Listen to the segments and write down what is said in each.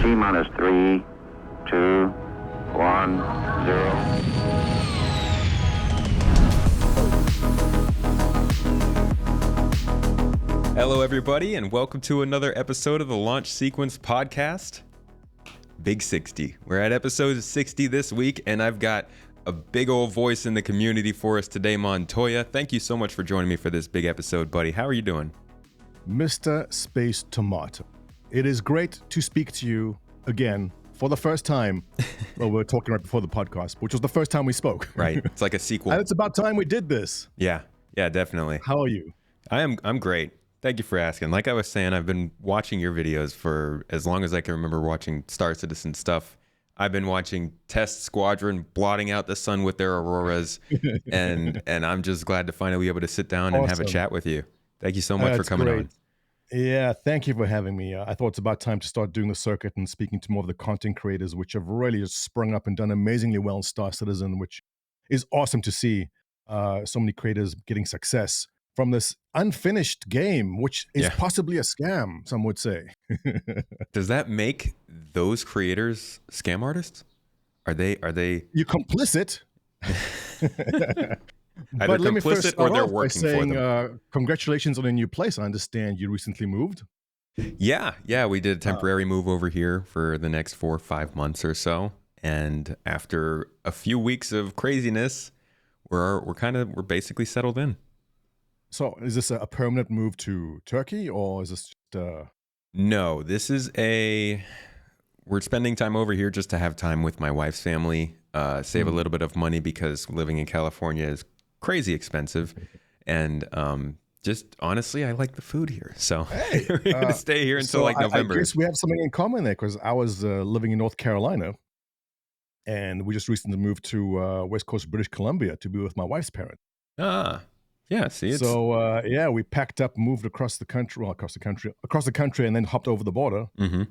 T-minus 3, 2, 1, 0. Hello, everybody, and welcome to another episode of the Launch Sequence Podcast. Big 60. We're at episode 60 this week, and I've got a big old voice in the community for us today, Montoya. Thank you so much for joining me for this big episode, buddy. How are you doing? Mr. Space Tomato, it is great to speak to you again for the first time. Well, we were talking right before the podcast, which was the first time we spoke. Right. It's like a sequel. And it's about time we did this. Yeah, definitely. How are you? I'm great. Thank you for asking. Like I was saying, I've been watching your videos for as long as I can remember watching Star Citizen stuff. I've been watching Test Squadron blotting out the sun with their auroras, and I'm just glad to finally be able to sit down and have a chat with you. Thank you so much for coming on. Yeah, thank you for having me. I thought it's about time to start doing the circuit and speaking to more of the content creators, which have really just sprung up and done amazingly well in Star Citizen, which is awesome to see so many creators getting success from this unfinished game, which is possibly a scam, some would say. Does that make those creators scam artists? Are they? You're complicit. Either complicit or they're working for them. Congratulations on a new place. I understand you recently moved. Yeah, we did a temporary move over here for the next 4 or 5 months or so. And after a few weeks of craziness, we're basically settled in. So is this a permanent move to Turkey, or is this just No, this is we're spending time over here just to have time with my wife's family, save a little bit of money because living in California is crazy expensive. And just honestly, I like the food here. So we're going to stay here until November. I guess we have something in common there, because I was living in North Carolina, and we just recently moved to West Coast, British Columbia, to be with my wife's parents. Yeah, see, so we packed up, moved across the country, and then hopped over the border. Mm-hmm.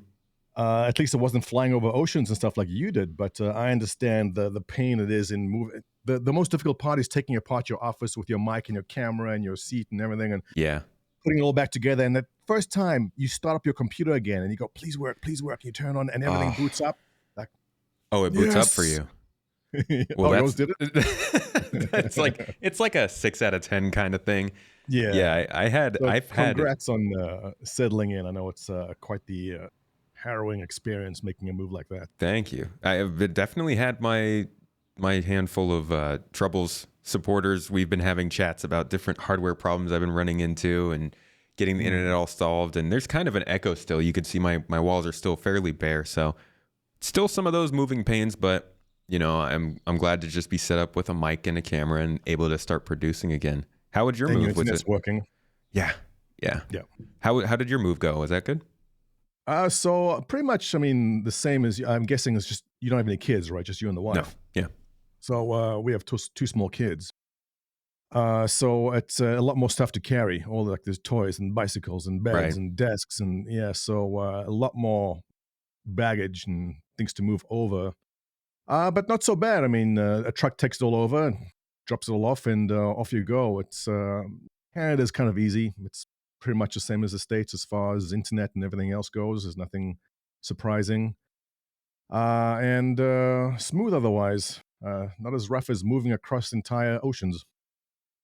At least it wasn't flying over oceans and stuff like you did, but I understand the pain it is in moving. The most difficult part is taking apart your office with your mic and your camera and your seat and everything, and putting it all back together. And that first time you start up your computer again and you go, please work, you turn on, and everything boots up. Like, it boots up for you. Well, yours did it? it's like a 6 out of 10 kind of thing. Yeah. I've had. Congrats on settling in. I know it's quite the harrowing experience making a move like that. Thank you. I have definitely had my handful of troubles. Supporters, we've been having chats about different hardware problems I've been running into and getting the internet all solved. And there's kind of an echo still. You can see my walls are still fairly bare. So still some of those moving pains, but I'm glad to just be set up with a mic and a camera and able to start producing again. How would your move? Was it working? Yeah. How did your move go? Was that good? So pretty much, the same as, I'm guessing, it's just you don't have any kids, right? Just you and the wife. No. Yeah. So we have two small kids. So it's a lot more stuff to carry. All there's toys and bicycles and beds and desks and so a lot more baggage and things to move over. But not so bad. A truck takes it all over, drops it all off, and off you go. It's Canada's kind of easy. It's pretty much the same as the States as far as internet and everything else goes. There's nothing surprising. And smooth otherwise. Not as rough as moving across entire oceans.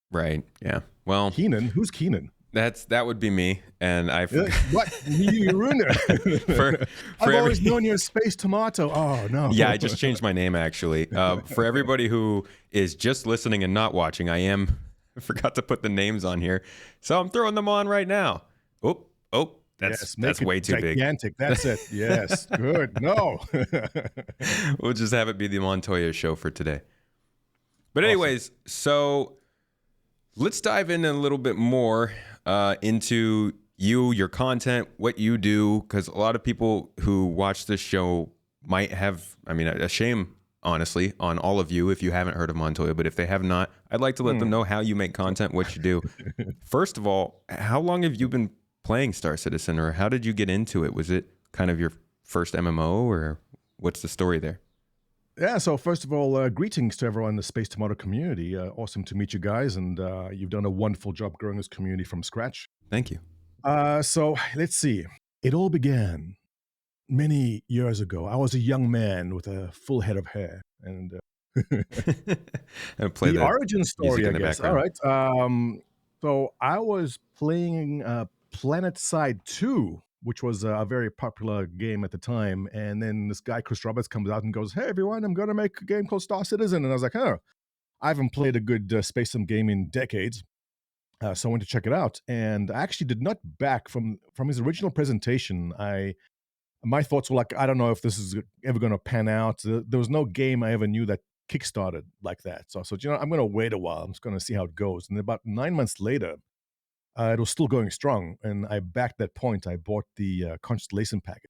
Right, yeah. Well, Keenan? Who's Keenan? That would be me, and I what? You ruined it. I've always known you're Space Tomato. Oh no. Yeah, I just changed my name actually. For everybody who is just listening and not watching, I forgot to put the names on here, so I'm throwing them on right now. Oh, that's way too gigantic. Big. That's it. Yes, good. No, we'll just have it be the Montoya show for today. But anyways, so let's dive in a little bit more into your content, what you do, because a lot of people who watch this show might have, a shame, honestly, on all of you if you haven't heard of Montoya, but if they have not, I'd like to let them know how you make content, what you do. First of all, how long have you been playing Star Citizen, or how did you get into it? Was it kind of your first MMO, or what's the story there? Yeah, so first of all, greetings to everyone in the Space Tomato community. Awesome to meet you guys, and you've done a wonderful job growing this community from scratch. Thank you. So let's see. It all began many years ago. I was a young man with a full head of hair, and And play the the origin music story, in I the guess. All background. right. So I was playing Planet Side 2, which was a very popular game at the time. And then this guy, Chris Roberts, comes out and goes, "Hey, everyone, I'm going to make a game called Star Citizen." And I was like, "Oh, I haven't played a good space sim game in decades." So I went to check it out. And I actually did not back from his original presentation. My thoughts were like, I don't know if this is ever going to pan out. There was no game I ever knew that kickstarted like that. So I thought, I'm going to wait a while. I'm just going to see how it goes. And about 9 months later, it was still going strong. And I backed that point. I bought the Constellation package.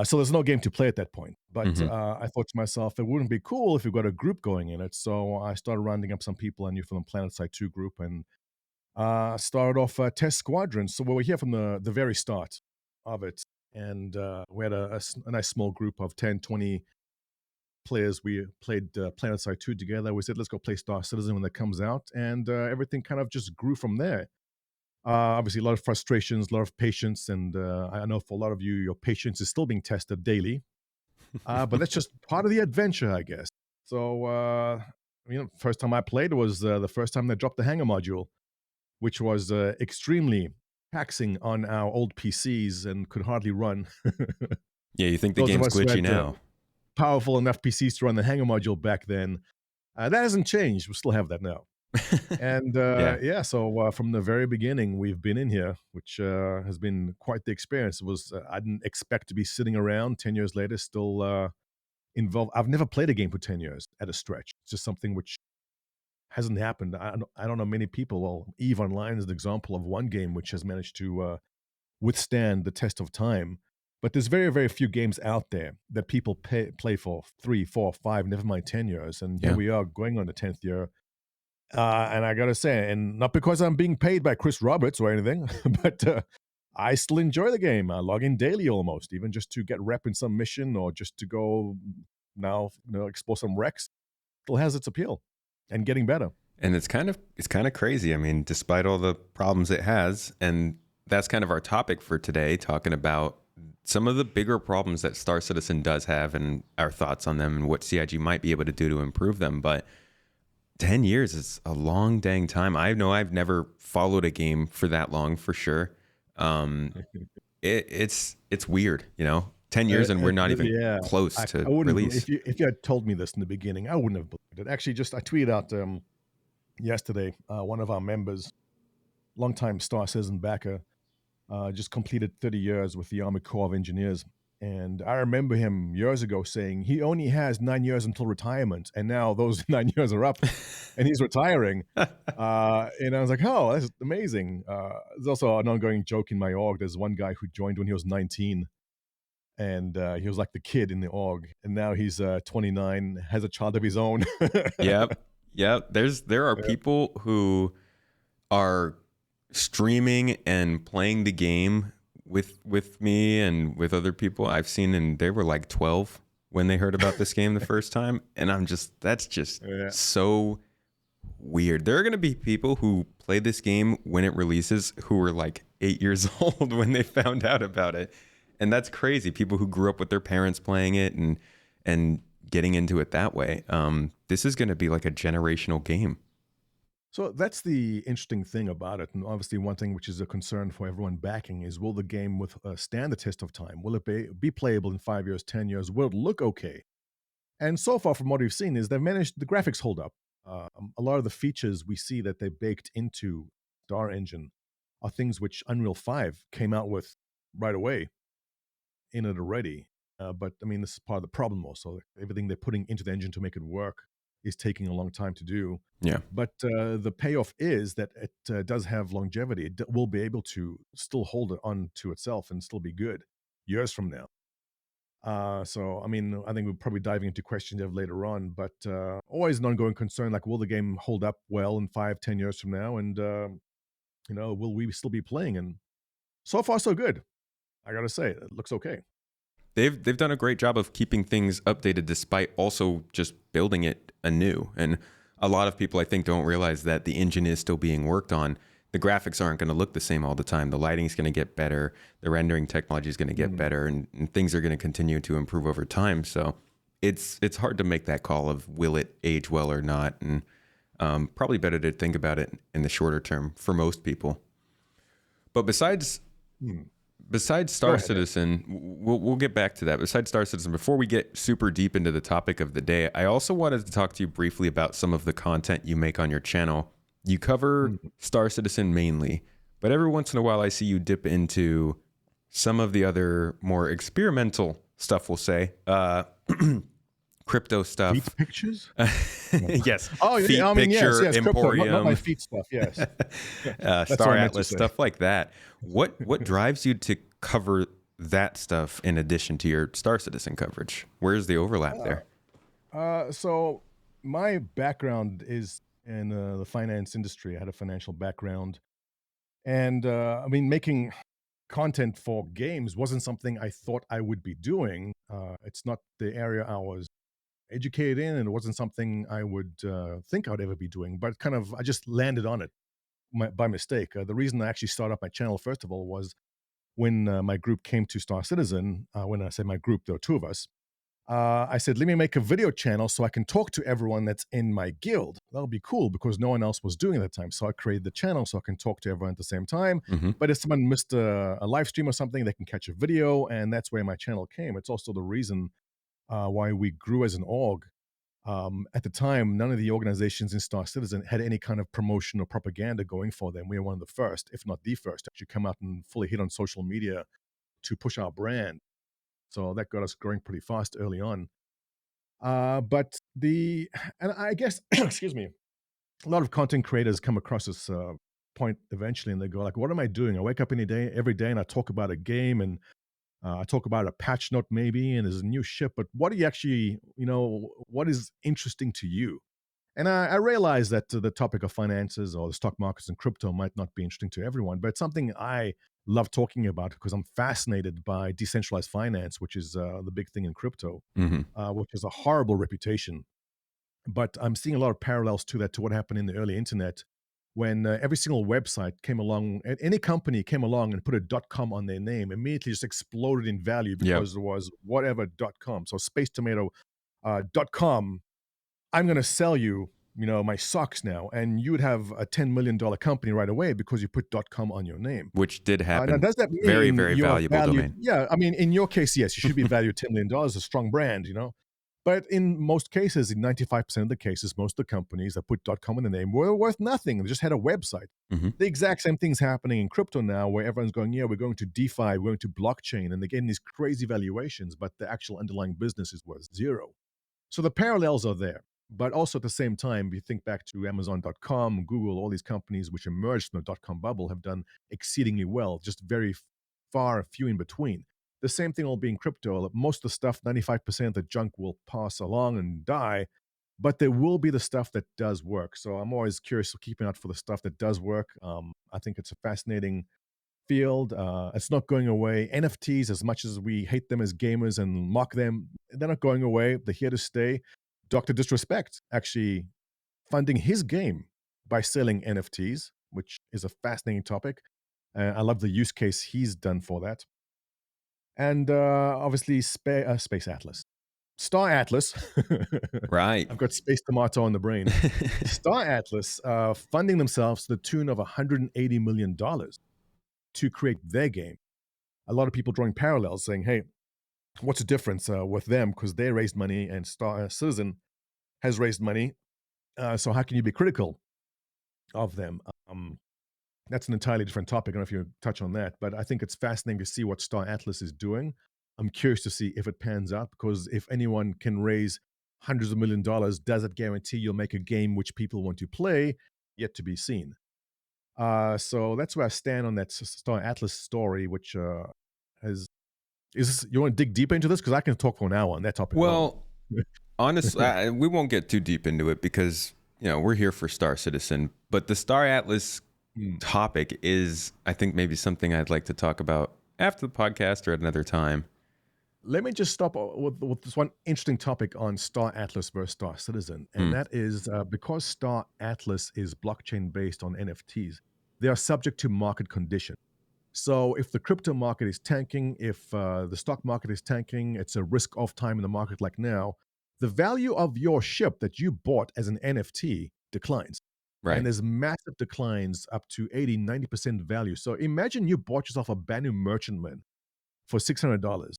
So there's no game to play at that point. But Hmm. I thought to myself, it wouldn't be cool if we got a group going in it. So I started rounding up some people I knew from the Planet Side 2 group and started off Test Squadron. So we were here from the very start of it. And we had a nice small group of 10, 20 players. We played Planet Side 2 together. We said, let's go play Star Citizen when that comes out. And everything kind of just grew from there. Obviously, a lot of frustrations, a lot of patience. And I know for a lot of you, your patience is still being tested daily. But that's just part of the adventure, I guess. So, first time I played was the first time they dropped the hanger module, which was extremely taxing on our old PCs and could hardly run. Yeah, you think the Those of game's us who glitchy had now. powerful enough PCs to run the hanger module back then, that hasn't changed. We still have that now. And Yeah. so from the very beginning, we've been in here, which has been quite the experience. It was I didn't expect to be sitting around 10 years later, still involved. I've never played a game for 10 years at a stretch. It's just something which hasn't happened. I don't know many people. Well, Eve Online is an example of one game which has managed to withstand the test of time. But there's very, very few games out there that people play for 3, 4, 5, never mind 10 years. And here Yeah. we are going on the 10th year. And I got to say, and not because I'm being paid by Chris Roberts or anything, but I still enjoy the game. I log in daily almost, even just to get rep in some mission or just to go now, explore some wrecks. Still has its appeal and getting better. And it's kind of crazy. I mean, despite all the problems it has, and that's kind of our topic for today, talking about some of the bigger problems that Star Citizen does have and our thoughts on them and what CIG might be able to do to improve them. But 10 years is a long dang time. I know I've never followed a game for that long for sure. Um, it's weird, 10 years and we're not even Yeah, close I to wouldn't release. if you had told me this in the beginning, I wouldn't have believed it. Actually, just I tweeted out yesterday, one of our members, longtime Star Citizen backer, just completed 30 years with the Army Corps of Engineers. And I remember him years ago saying he only has 9 years until retirement. And now those 9 years are up and he's retiring. And I was like, oh, that's amazing. There's also an ongoing joke in my org. There's one guy who joined when he was 19 and he was like the kid in the org. And now he's 29, has a child of his own. Yep. Yep. There are people who are streaming and playing the game with me and with other people I've seen, and they were like 12 when they heard about this game the first time, and that's just Yeah. so weird. There are going to be people who play this game when it releases who were like 8 years old when they found out about it, and that's crazy. People who grew up with their parents playing it and getting into it that way. This is going to be like a generational game. So that's the interesting thing about it. And obviously, one thing which is a concern for everyone backing is will the game stand the test of time? Will it be playable in 5 years, 10 years? Will it look okay? And so far, from what we've seen, is they've managed the graphics hold up. A lot of the features we see that they baked into Star Engine are things which Unreal 5 came out with right away in it already. But I mean, this is part of the problem also. Everything they're putting into the engine to make it work is taking a long time to do. Yeah. But the payoff is that it does have longevity. It will be able to still hold it on to itself and still be good years from now. So, I mean, I think we're probably diving into questions of later on, but always an ongoing concern, like, will the game hold up well in 5, 10 years from now? And, will we still be playing? And so far, so good. I got to say, it looks okay. They've done a great job of keeping things updated despite also just building it anew. And a lot of people I think don't realize that the engine is still being worked on. the graphics aren't going to look the same all the time. The lighting's going to get better. The rendering technology is going to get better, and things are going to continue to improve over time. So it's hard to make that call of will it age well or not, and probably better to think about it in the shorter term for most people. But besides Star Citizen, we'll get back to that. Besides Star Citizen, before we get super deep into the topic of the day, I also wanted to talk to you briefly about some of the content you make on your channel. You cover Star Citizen mainly, but every once in a while I see you dip into some of the other more experimental stuff, we'll say. Crypto stuff. Feet pictures? Yes. Oh, Feet I mean, picture, yes, Emporium. not my feet stuff, yes. Star Atlas, stuff like that. What drives you to cover that stuff in addition to your Star Citizen coverage? Where's the overlap there? So my background is in the finance industry. I had a financial background. And I mean, making content for games wasn't something I thought I would be doing. It's not the area I was educated in, and it wasn't something I would think I would ever be doing. But I just landed on it by mistake. The reason I actually started up my channel, first of all, was when my group came to Star Citizen. When I say my group, there were two of us. I said, let me make a video channel so I can talk to everyone that's in my guild. That'll be cool because no one else was doing it at the time. So I created the channel so I can talk to everyone at the same time. But if someone missed a live stream or something, they can catch a video. And that's where my channel came. It's also the reason why we grew as an org. At the time, none of the organizations in Star Citizen had any kind of promotion or propaganda going for them. We were one of the first, if not the first, to actually come out and fully hit on social media to push our brand. So that got us growing pretty fast early on. And I guess, excuse me, a lot of content creators come across this point eventually, and they go like, what am I doing? I wake up every day and I talk about a game, and I talk about a patch note maybe, and there's a new ship, but what do you actually, what is interesting to you? And I realize that the topic of finances or the stock markets and crypto might not be interesting to everyone, but it's something I love talking about because I'm fascinated by decentralized finance, which is the big thing in crypto, which is a horrible reputation. But I'm seeing a lot of parallels to that, to what happened in the early internet when every single website came along, any company came along and put a .com on their name, immediately just exploded in value because there was whatever .com. So Space Tomato .com, I'm going to sell you, my socks now, and you would have a $10 million company right away because you put .com on your name. Which did happen. Now, does that mean very, very you're valuable valued, domain? Yeah, I mean, in your case, yes, you should be valued $10 million, a strong brand, But in most cases, in 95% of the cases, most of the companies that put .com in the name were worth nothing. They just had a website. The exact same thing's happening in crypto now, where everyone's going, we're going to DeFi, we're going to blockchain, and they're getting these crazy valuations, but the actual underlying business is worth zero. So the parallels are there. But also at the same time, you think back to Amazon.com, Google, all these companies which emerged from the .com bubble have done exceedingly well, just very few in between. The same thing will be in crypto. Most of the stuff, 95% of the junk will pass along and die, but there will be the stuff that does work. So I'm always curious, keeping out for the stuff that does work. I think it's a fascinating field. It's not going away. NFTs, as much as we hate them as gamers and mock them, they're not going away. They're here to stay. Dr. Disrespect actually funding his game by selling NFTs, which is a fascinating topic. I love the use case he's done for that. And obviously, Space Atlas. Star Atlas. Right. I've got Space Tomato on the brain. Star Atlas funding themselves to the tune of $180 million to create their game. A lot of people drawing parallels saying, hey, what's the difference with them? Because they raised money and Star Citizen has raised money. So how can you be critical of them? That's an entirely different topic. I don't know if you touch on that, but I think it's fascinating to see what Star Atlas is doing. I'm curious to see if it pans out, because if anyone can raise hundreds of $millions, does it guarantee you'll make a game which people want to play? Yet to be seen. So that's where I stand on that Star Atlas story, which has. You want to dig deeper into this? Because I can talk for an hour on that topic. Well, honestly, we won't get too deep into it because we're here for Star Citizen, but the Star Atlas topic is, I think, maybe something I'd like to talk about after the podcast or at another time. Let me just stop with this one interesting topic on Star Atlas versus Star Citizen, and that is because Star Atlas is blockchain based on NFTs. they are subject to market condition. So if the crypto market is tanking, if the stock market is tanking, it's a risk off time in the market like now, the value of your ship that you bought as an NFT declines. And Right. there's massive declines up to 80, 90% value. So imagine you bought yourself a brand new merchantman for $600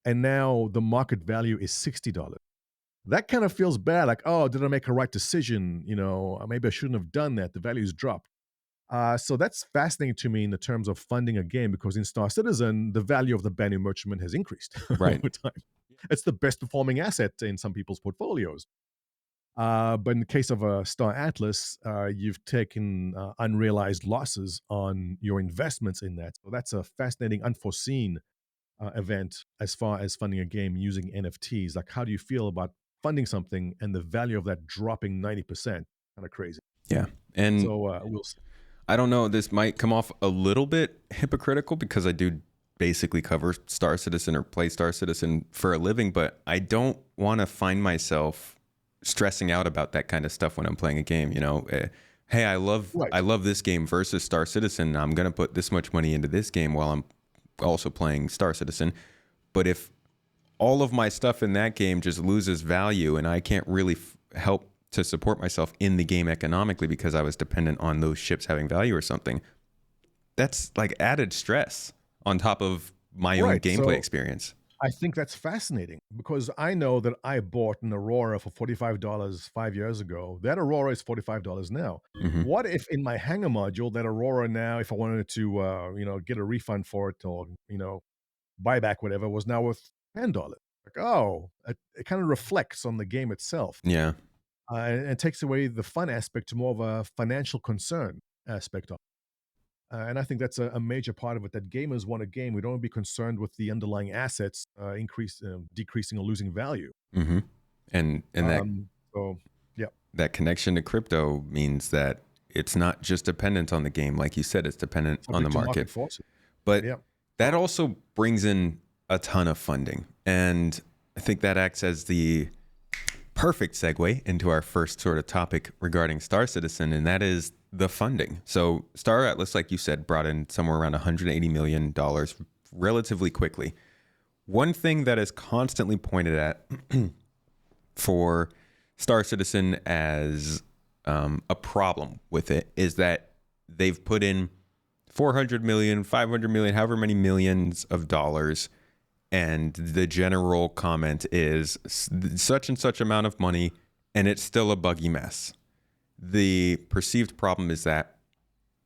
and now the market value is $60. That kind of feels bad. Like, oh, did I make a right decision? Maybe I shouldn't have done that. The value's dropped. So that's fascinating to me in the terms of funding a game because in Star Citizen, the value of the brand new merchantman has increased Right. over time. It's the best performing asset in some people's portfolios. But in the case of a Star Atlas, you've taken unrealized losses on your investments in that. So that's a fascinating, unforeseen event as far as funding a game using NFTs. Like, how do you feel about funding something and the value of that dropping 90%? Kind of crazy. Yeah. And So we'll see. I don't know, this might come off a little bit hypocritical because I do basically cover Star Citizen or play Star Citizen for a living, but I don't want to find myself stressing out about that kind of stuff when I'm playing a game. Hey, I love this game versus Star Citizen. I'm going to put this much money into this game while I'm also playing Star Citizen. But if all of my stuff in that game just loses value and I can't really help to support myself in the game economically because I was dependent on those ships having value or something, that's like added stress on top of my own gameplay experience. I think that's fascinating because I know that I bought an Aurora for $45 5 years ago. That Aurora is $45 now. Mm-hmm. What if in my hangar module, that Aurora now, if I wanted to, get a refund for it or, buy back whatever, was now worth $10? Like, oh, it kind of reflects on the game itself. Yeah. And it takes away the fun aspect to more of a financial concern aspect of it. And I think that's a major part of it, that gamers want a game. We don't want to be concerned with the underlying assets decreasing or losing value. Mm-hmm. And So, yeah. that connection to crypto means that it's not just dependent on the game. Like you said, it's dependent on the market. Forces. But Yeah. that also brings in a ton of funding. And I think that acts as the perfect segue into our first sort of topic regarding Star Citizen, and that is the funding. So Star Atlas, like you said, brought in somewhere around $180 million relatively quickly. One thing that is constantly pointed at for Star Citizen as a problem with it is that they've put in 400 million, 500 million, however many millions of dollars, and the general comment is such and such amount of money, and it's still a buggy mess. The perceived problem is that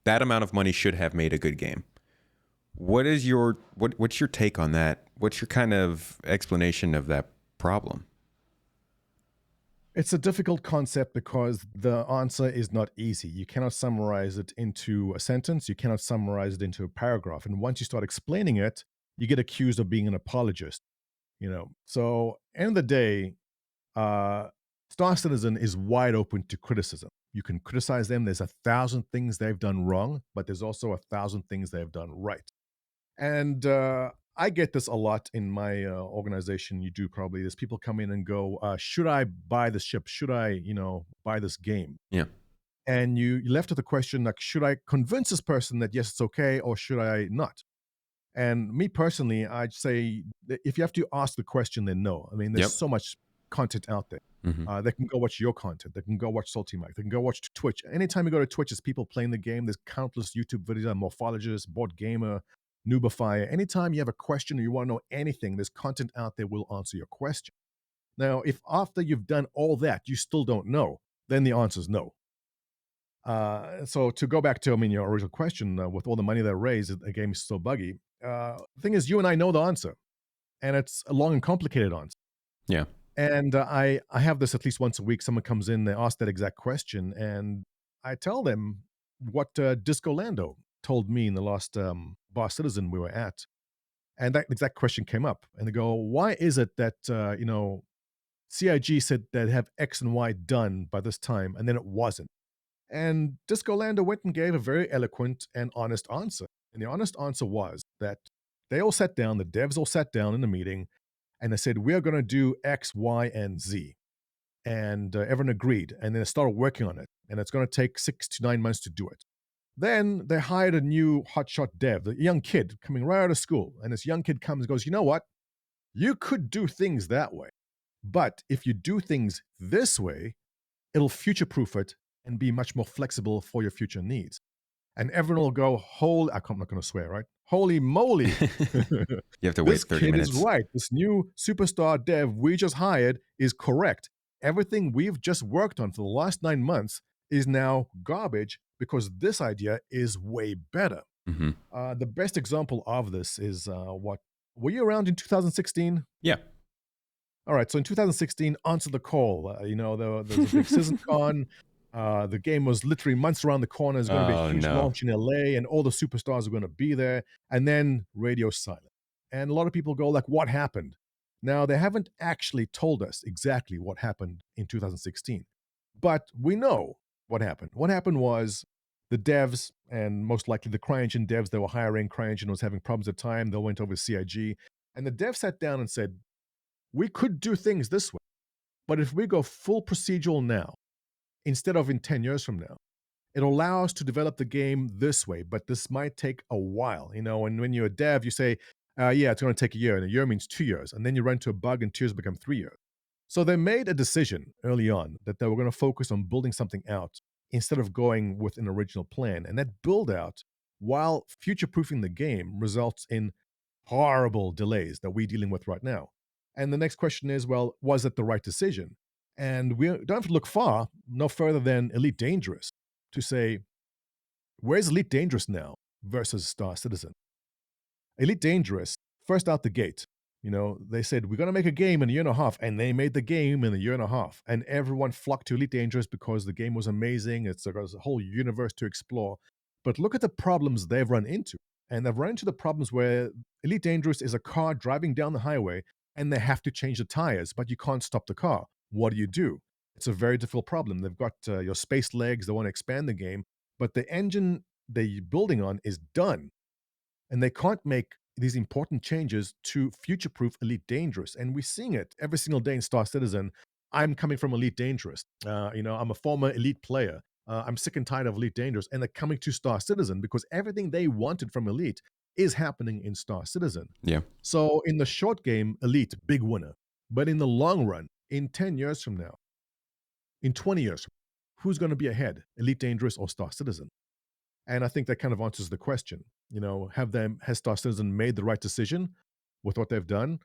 amount of money should have made a good game. What's your take on that? What's your kind of explanation of that problem? It's a difficult concept because the answer is not easy. You cannot summarize it into a sentence. You cannot summarize it into a paragraph. And once you start explaining it, you get accused of being an apologist. So end of the day, Star Citizen is wide open to criticism. You can criticize them. There's 1,000 things they've done wrong, but there's also 1,000 things they've done right. And I get this a lot in my organization. You do probably. There's people come in and go, should I buy this ship? Should I, buy this game? Yeah. And you left with the question, like, should I convince this person that yes, it's okay, or should I not? And me personally, I'd say that if you have to ask the question, then no. I mean, there's so much content out there. Mm-hmm. They can go watch your content. They can go watch Salty Mike. They can go watch Twitch. Anytime you go to Twitch, there's people playing the game. There's countless YouTube videos, Morphologist, Board Gamer, Noobifier. Anytime you have a question or you want to know anything, there's content out there will answer your question. Now, if after you've done all that, you still don't know, then the answer is no. So to go back to, your original question, with all the money they raised, the game is so buggy. The thing is, you and I know the answer, and it's a long and complicated answer. Yeah. And I have this at least once a week. Someone comes in, they ask that exact question, and I tell them what Disco Lando told me in the last Bar Citizen we were at. And that exact question came up. And they go, why is it that, CIG said they'd have X and Y done by this time, and then it wasn't? And Disco Lando went and gave a very eloquent and honest answer. And the honest answer was that they all sat down, the devs all sat down in a meeting, and they said, we're going to do X, Y, and Z. And everyone agreed. And then they started working on it. And it's going to take 6 to 9 months to do it. Then they hired a new hotshot dev, a young kid coming right out of school. And this young kid comes and goes, you know what? You could do things that way. But if you do things this way, it'll future proof it and be much more flexible for your future needs. And everyone will go, I'm not going to swear, right? Holy moly. You have to This wait 30 kid is minutes. right. This new superstar dev we just hired is correct. Everything we've just worked on for the last 9 months is now garbage because this idea is way better. Mm-hmm. The best example of this is what? Were you around in 2016? Yeah. All right, so in 2016, Answer the Call. There's a big SeasonCon. The game was literally months around the corner. There's going to be a Oh, huge no. launch in LA, and all the superstars are going to be there. And then radio silent. And a lot of people go like, "What happened?" Now they haven't actually told us exactly what happened in 2016, but we know what happened. What happened was the devs and most likely the CryEngine devs that were hiring. CryEngine was having problems at the time. They went over to CIG, and the devs sat down and said, we could do things this way, but if we go full procedural now, instead of in 10 years from now, it'll allow us to develop the game this way, but this might take a while. And when you're a dev, you say, yeah, it's going to take a year, and a year means 2 years, and then you run into a bug, and 2 years become 3 years. So they made a decision early on that they were going to focus on building something out instead of going with an original plan. And that build out, while future proofing the game, results in horrible delays that we're dealing with right now. And the next question is, well, was it the right decision? And we don't have to look far, no further than Elite Dangerous, to say, where's Elite Dangerous now versus Star Citizen? Elite Dangerous, first out the gate, they said, we're going to make a game in a year and a half. And they made the game in a year and a half. And everyone flocked to Elite Dangerous because the game was amazing. It's a whole universe to explore. But look at the problems they've run into. And they've run into the problems where Elite Dangerous is a car driving down the highway and they have to change the tires, but you can't stop the car. What do? It's a very difficult problem. They've got your space legs, they want to expand the game, but the engine they're building on is done. And they can't make these important changes to future proof Elite Dangerous. And we're seeing it every single day in Star Citizen. I'm coming from Elite Dangerous. I'm a former Elite player. I'm sick and tired of Elite Dangerous. And they're coming to Star Citizen because everything they wanted from Elite is happening in Star Citizen. Yeah. So in the short game, Elite, big winner. But in the long run, in 10 years from now, in 20 years, who's going to be ahead, Elite Dangerous or Star Citizen? And I think that kind of answers the question. Has Star Citizen made the right decision with what they've done?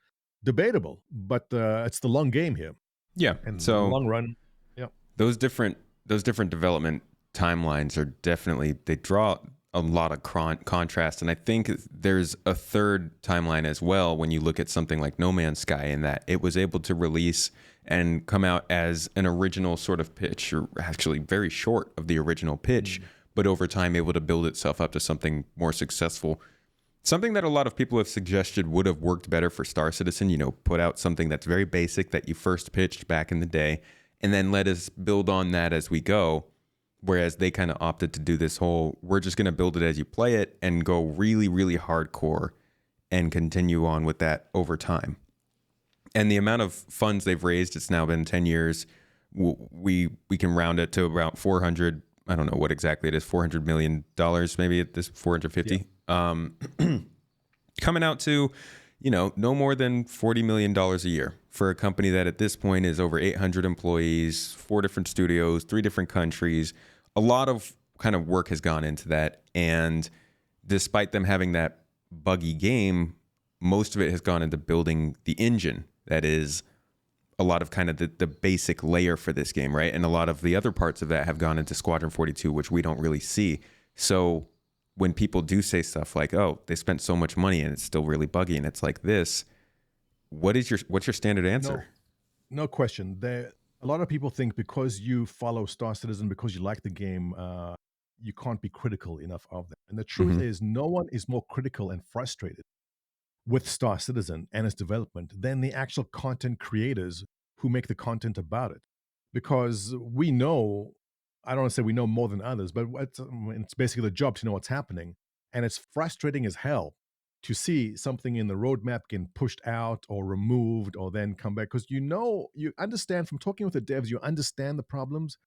Debatable, but it's the long game here. Yeah. And So in the long run, yeah. those different development timelines are definitely, they draw a lot of contrast. And I think there's a third timeline as well when you look at something like No Man's Sky, in that it was able to release and come out as an original sort of pitch, or actually very short of the original pitch, but over time able to build itself up to something more successful. Something that a lot of people have suggested would have worked better for Star Citizen, put out something that's very basic that you first pitched back in the day, and then let us build on that as we go. Whereas they kind of opted to do this whole, we're just going to build it as you play it and go really, really hardcore and continue on with that over time. And the amount of funds they've raised, it's now been 10 years. We can round it to about 400. I don't know what exactly it is, $400 million, maybe at this 450. Yeah. Coming out to, no more than $40 million a year for a company that at this point is over 800 employees, 4 different studios, 3 different countries. A lot of kind of work has gone into that. And despite them having that buggy game, most of it has gone into building the engine that is a lot of kind of the basic layer for this game, right? And a lot of the other parts of that have gone into Squadron 42, which we don't really see. So when people do say stuff like, oh, they spent so much money and it's still really buggy and it's like this, what's your standard answer? No question. A lot of people think because you follow Star Citizen, because you like the game, you can't be critical enough of them. And the truth is, no one is more critical and frustrated with Star Citizen and its development than the actual content creators who make the content about it. Because we know, I don't want to say we know more than others, but it's basically the job to know what's happening. And it's frustrating as hell to see something in the roadmap getting pushed out or removed or then come back. Because you understand from talking with the devs, you understand the problems,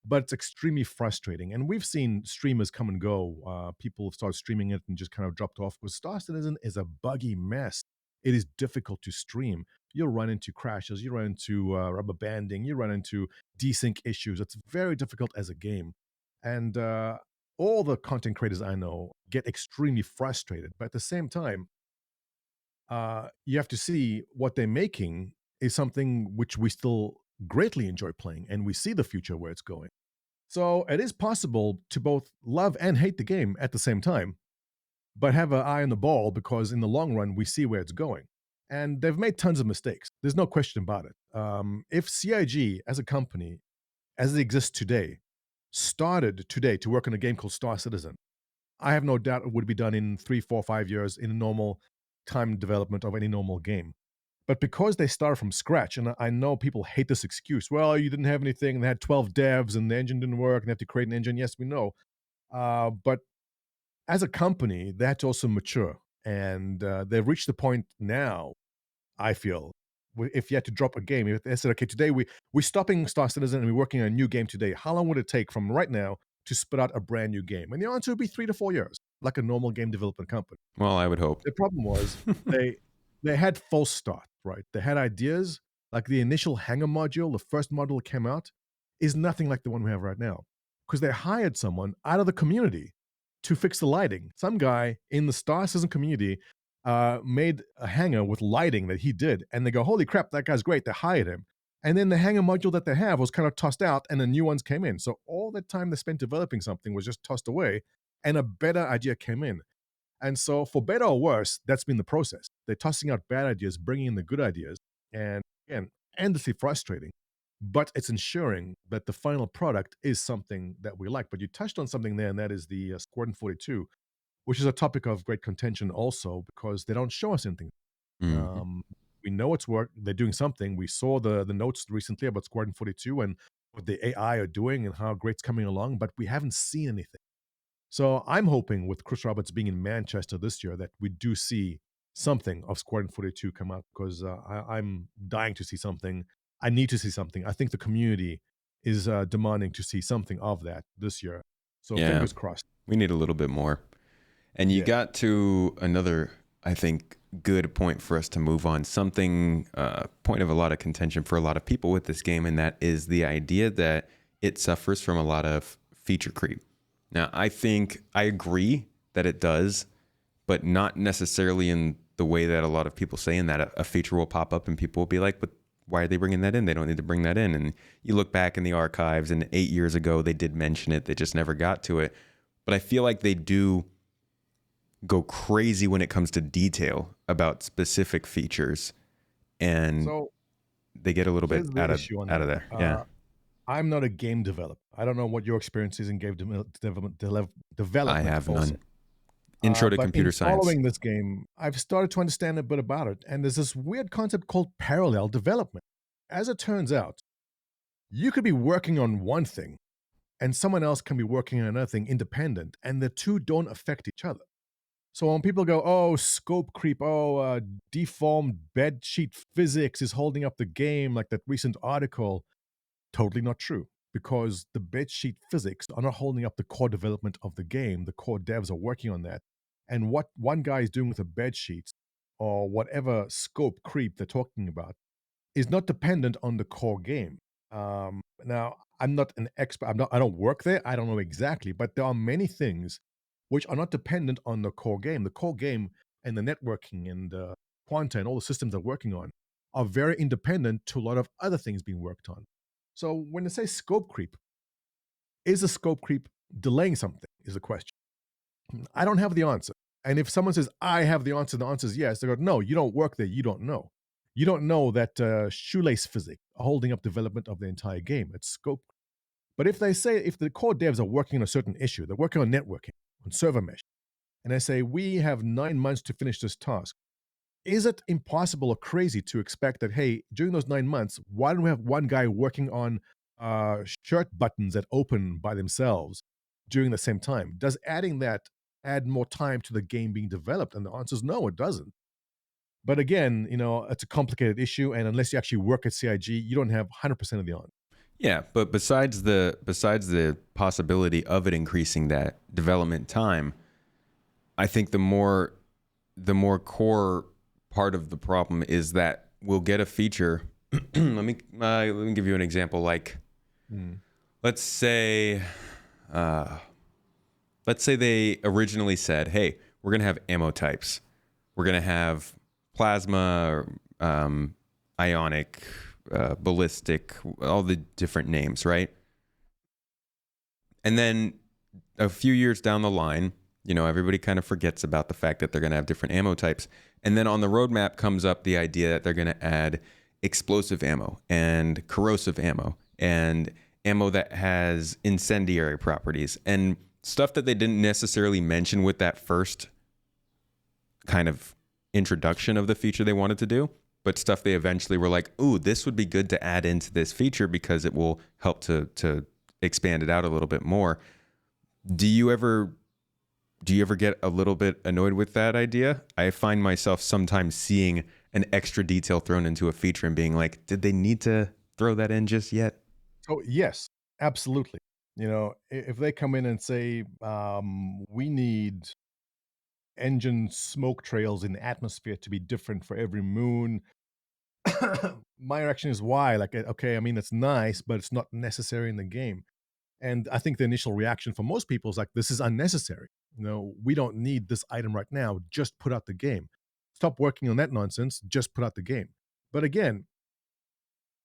but it's extremely frustrating. And we've seen streamers come and go. People have started streaming it and just kind of dropped off because Star Citizen is a buggy mess. It is difficult to stream. You'll run into crashes, you run into rubber banding, you run into desync issues. It's very difficult as a game. And all the content creators I know get extremely frustrated. But at the same time, you have to see what they're making is something which we still greatly enjoy playing, and we see the future where it's going. So it is possible to both love and hate the game at the same time, but have an eye on the ball because in the long run, we see where it's going. And they've made tons of mistakes. There's no question about it. If CIG as a company, as it exists today, started today to work on a game called Star Citizen, I have no doubt it would be done in 3, 4, 5 years in a normal time development of any normal game. But because they started from scratch, and I know people hate this excuse, well, you didn't have anything, and they had 12 devs, and the engine didn't work, and they have to create an engine. Yes, we know. But as a company, they had to also mature, and they've reached the point now, I feel, if you had to drop a game, if they said, okay, today we're stopping Star Citizen and we're working on a new game today, how long would it take from right now to spit out a brand new game? And the answer would be 3 to 4 years, like a normal game development company. Well, I would hope. The problem was they had false start, right? They had ideas like the initial hangar module, the first module that came out, is nothing like the one we have right now because they hired someone out of the community to fix the lighting. Some guy in the Star Citizen community made a hangar with lighting that he did, and they go, "Holy crap, that guy's great!" They hired him, and then the hangar module that they have was kind of tossed out, and the new ones came in. So all the time they spent developing something was just tossed away, and a better idea came in. And so, for better or worse, that's been the process. They're tossing out bad ideas, bringing in the good ideas, and again, endlessly frustrating. But it's ensuring that the final product is something that we like. But you touched on something there, and that is the Squadron 42, which is a topic of great contention also because they don't show us anything. Mhm. We know it's work. They're doing something. We saw the notes recently about Squadron 42 and what the AI are doing and how great it's coming along, but we haven't seen anything. So I'm hoping with Chris Roberts being in Manchester this year that we do see something of Squadron 42 come out because I'm dying to see something. I need to see something. I think the community is demanding to see something of that this year. So Yeah, fingers crossed. we need a little bit more. And you Yeah. got to another, I think, good point for us to move on. Something, point of a lot of contention for a lot of people with this game, and that is the idea that it suffers from a lot of feature creep. Now, I think I agree that it does, but not necessarily in the way that a lot of people say, in that a feature will pop up and people will be like, but why are they bringing that in? They don't need to bring that in. And you look back in the archives, and 8 years ago, they did mention it. They just never got to it. But I feel like they do go crazy when it comes to detail about specific features, and So they get a little bit here's the issue on out of that. there. Yeah, I'm not a game developer. I don't know what your experience is in game I development have also. none. Intro to But computer in science. following this game, I've started to understand a bit about it. And there's this weird concept called parallel development. As it turns out, you could be working on one thing and someone else can be working on another thing independent, and the two don't affect each other. So when people go, oh, scope creep, deformed bed sheet physics is holding up the game, like that recent article, totally not true. Because the bedsheet physics are not holding up the core development of the game. The core devs are working on that. And what one guy is doing with the bedsheets or whatever scope creep they're talking about is not dependent on the core game. Now, I'm not an expert. I don't work there. I don't know exactly, but there are many things which are not dependent on the core game. The core game and the networking and Quanta and all the systems they're working on are very independent to a lot of other things being worked on. So when they say scope creep, is a scope creep delaying something? Is the question. I don't have the answer. And if someone says, I have the answer is yes, they go, no, you don't work there, you don't know. You don't know that shoelace physics are holding up development of the entire game. It's scope. But if they say, if the core devs are working on a certain issue, they're working on networking, on server mesh, and they say, we have 9 months to finish this task, is it impossible or crazy to expect that, hey, during those 9 months, why don't we have one guy working on shirt buttons that open by themselves during the same time? Does adding that add more time to the game being developed? And the answer is no, it doesn't. But again, it's a complicated issue, and unless you actually work at CIG, you don't have 100% of the answer. Yeah, but besides the possibility of it increasing that development time, I think the more core part of the problem is that we'll get a feature. let me give you an example. Like, let's say they originally said, "Hey, we're gonna have ammo types. We're gonna have plasma, ionic, ballistic, all the different names, right?" And then a few years down the line, everybody kind of forgets about the fact that they're going to have different ammo types. And then on the roadmap comes up the idea that they're going to add explosive ammo and corrosive ammo and ammo that has incendiary properties and stuff that they didn't necessarily mention with that first kind of introduction of the feature they wanted to do, but stuff they eventually were like, "Ooh, this would be good to add into this feature because it will help to expand it out a little bit more." Do you ever get a little bit annoyed with that idea? I find myself sometimes seeing an extra detail thrown into a feature and being like, did they need to throw that in just yet? Oh, yes, absolutely. If they come in and say, we need engine smoke trails in the atmosphere to be different for every moon, my reaction is why? Like, okay, I mean, it's nice, but it's not necessary in the game. And I think the initial reaction for most people is like, this is unnecessary. We don't need this item right now. Just put out the game. Stop working on that nonsense. Just put out the game. But again,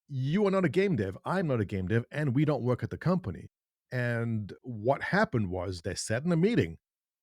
you are not a game dev. I'm not a game dev, and we don't work at the company. And what happened was they sat in a meeting